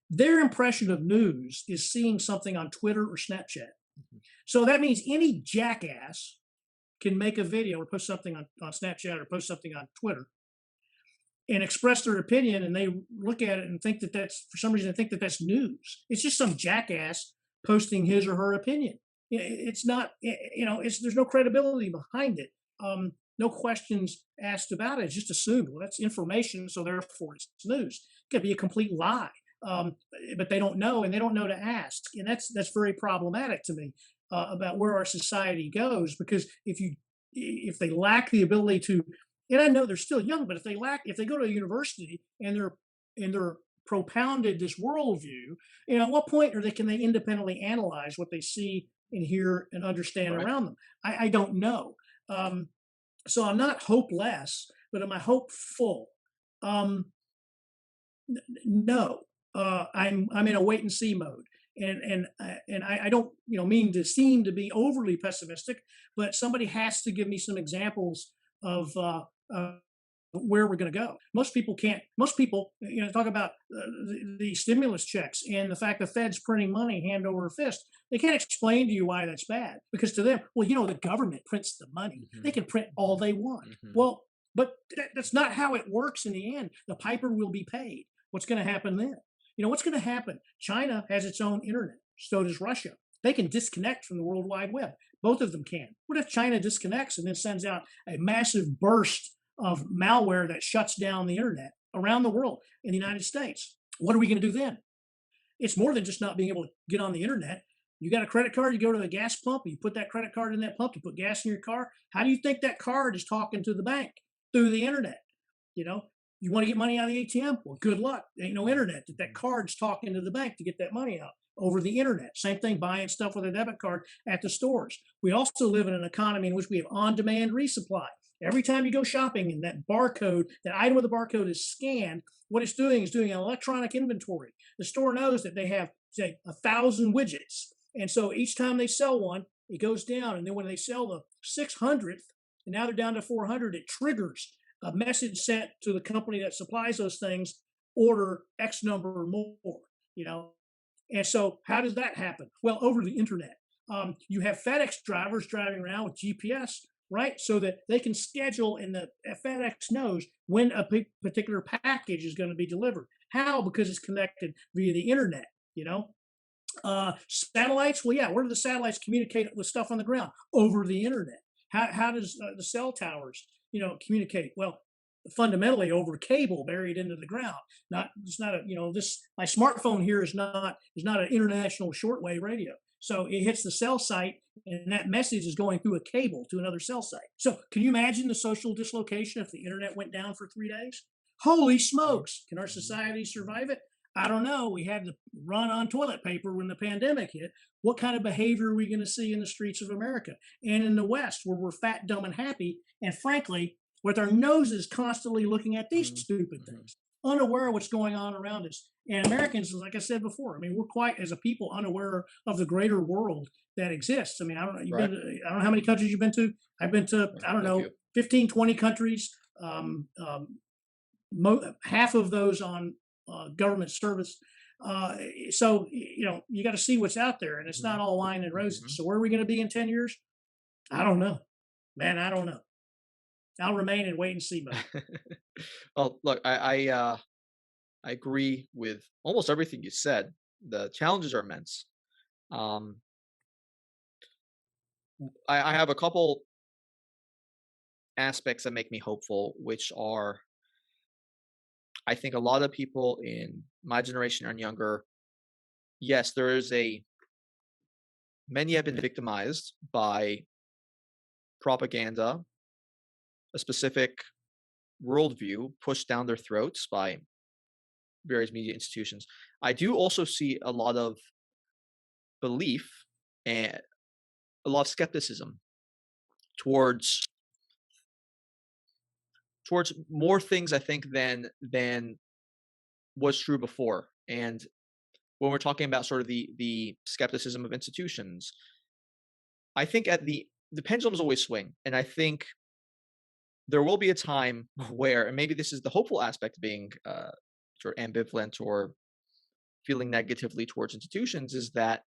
Their impression of news is seeing something on Twitter or Snapchat. So that means any jackass can make a video or post something on Snapchat or post something on Twitter and express their opinion, and they look at it and think that for some reason, think that that's news. It's just some jackass posting his or her opinion. It's not, there's no credibility behind it. No questions asked about it. It's just assumed, well, that's information, so therefore it's news. It could be a complete lie, but they don't know, and they don't know to ask. And that's very problematic to me about where our society goes, because if they lack the ability to, and I know they're still young, but if they go to a university and they're propounded this worldview, at what point can they independently analyze what they see and hear and understand around them? I don't know. So I'm not hopeless, but am I hopeful? Um, no, I'm in a wait and see mode, and I don't mean to seem to be overly pessimistic, but somebody has to give me some examples of where we're going to go. Most people can't. Most people, talk about the stimulus checks and the fact the Fed's printing money hand over fist. They can't explain to you why that's bad because to them, well, the government prints the money. They can print all they want. Well, but that's not how it works in the end. The piper will be paid. What's going to happen then? What's going to happen? China has its own internet. So does Russia. They can disconnect from the World Wide Web. Both of them can. What if China disconnects and then sends out a massive burst of malware that shuts down the internet around the world in the United States? What are we going to do then? It's more than just not being able to get on the internet. You got a credit card, you go to the gas pump, you put that credit card in that pump, you put gas in your car. How do you think that card is talking to the bank? Through the internet. You want to get money out of the ATM? Well, good luck. There ain't no internet. That card's talking to the bank to get that money out over the internet. Same thing, buying stuff with a debit card at the stores. We also live in an economy in which we have on-demand resupply. Every time you go shopping and that barcode, that item with the barcode is scanned, what it's doing is doing an electronic inventory. The store knows that they have, say, 1,000 widgets. And so each time they sell one, it goes down. And then when they sell the 600th, and now they're down to 400, it triggers a message sent to the company that supplies those things, order X number more, And so how does that happen? Well, over the internet. You have FedEx drivers driving around with GPS, right? So that they can schedule and the FedEx knows when a particular package is going to be delivered. How? Because it's connected via the internet, Satellites, well, yeah, where do the satellites communicate with stuff on the ground? Over the internet. How does the cell towers, communicate? Well, fundamentally over cable buried into the ground. It's not my smartphone here is not an international shortwave radio. So it hits the cell site and that message is going through a cable to another cell site. So can you imagine the social dislocation if the internet went down for 3 days? Holy smokes. Can our society survive it? I don't know. We had to run on toilet paper when the pandemic hit. What kind of behavior are we going to see in the streets of America and in the West where we're fat, dumb, and happy? And frankly, with our noses constantly looking at these stupid things, unaware of what's going on around us. And Americans, like I said before, we're quite, as a people, unaware of the greater world that exists. I don't know, I don't know how many countries you've been to. I've been to, 15, 20 countries. Half of those on government service. So, you got to see what's out there, and it's not all wine and roses. So where are we going to be in 10 years? I don't know, man. I don't know. I'll remain in wait and see mode. Well, look, I agree with almost everything you said. The challenges are immense. I have a couple aspects that make me hopeful, which are, I think a lot of people in my generation and younger, yes, many have been victimized by propaganda, a specific worldview pushed down their throats by various media institutions. I do also see a lot of belief and a lot of skepticism towards more things, I think, than was true before. And when we're talking about sort of the skepticism of institutions, I think the pendulums always swing, and I think there will be a time where, and maybe this is the hopeful aspect of being sort of ambivalent or feeling negatively towards institutions, is that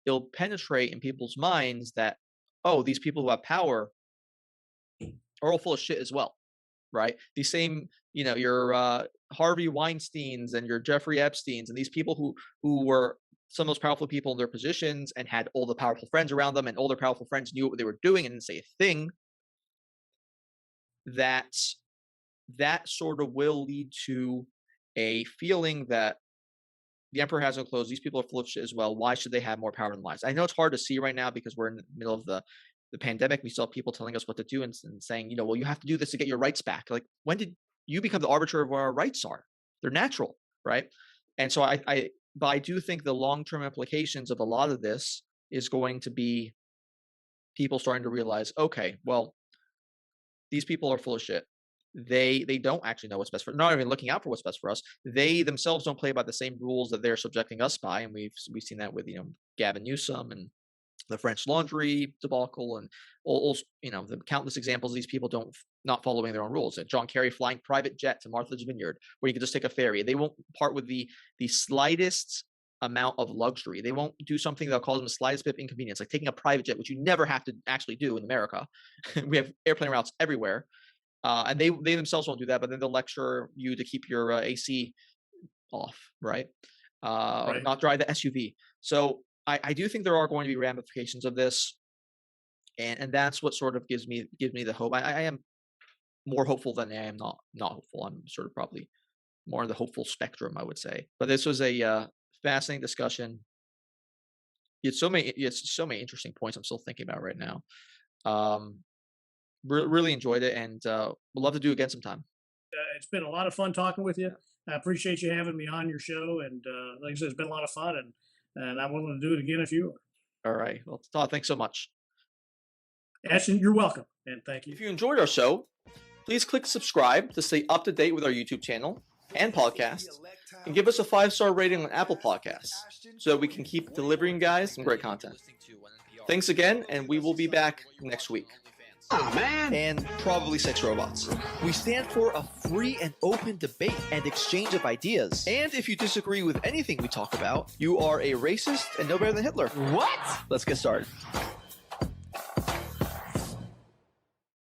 it'll penetrate in people's minds that, oh, these people who have power are all full of shit as well, right? These same, your Harvey Weinsteins and your Jeffrey Epsteins and these people who were some of those powerful people in their positions and had all the powerful friends around them, and all their powerful friends knew what they were doing and didn't say a thing. That sort of will lead to a feeling that the emperor has no clothes. These people are full of shit as well. Why should they have more power in lives? I know it's hard to see right now because we're in the middle of the pandemic. We still have people telling us what to do and saying, well, you have to do this to get your rights back. Like, when did you become the arbiter of what our rights are? They're natural, right? And so but I do think the long-term implications of a lot of this is going to be people starting to realize, okay, well, these people are full of shit. They don't actually know what's best for, not even looking out for what's best for us. They themselves don't play by the same rules that they're subjecting us by, and we've seen that with Gavin Newsom and the French laundry debacle, and all the countless examples of these people not following their own rules. And John Kerry flying private jet to Martha's Vineyard, where you can just take a ferry. They won't part with the slightest amount of luxury. They won't do something that'll cause them the slightest bit of inconvenience, like taking a private jet, which you never have to actually do in America. We have airplane routes everywhere. And they themselves won't do that, but then they'll lecture you to keep your AC off, right? Or not drive the SUV. So I do think there are going to be ramifications of this, and that's what sort of gives me the hope. I am more hopeful than I am not hopeful. I'm sort of probably more in the hopeful spectrum, I would say. But this was a fascinating discussion. It's so many interesting points I'm still thinking about right now. Really enjoyed it, and would love to do it again sometime. It's been a lot of fun talking with you. I appreciate you having me on your show, and like I said, it's been a lot of fun, and I'm willing to do it again if you are. All right. Well, Todd, thanks so much. Ashton, you're welcome, and thank you. If you enjoyed our show, please click subscribe to stay up to date with our YouTube channel and podcast, and give us a 5-star rating on Apple Podcasts so that we can keep delivering guys some great content. Thanks again, and we will be back next week. Oh, man. And probably sex robots. We stand for a free and open debate and exchange of ideas. And if you disagree with anything we talk about, you are a racist and no better than Hitler. What? Let's get started.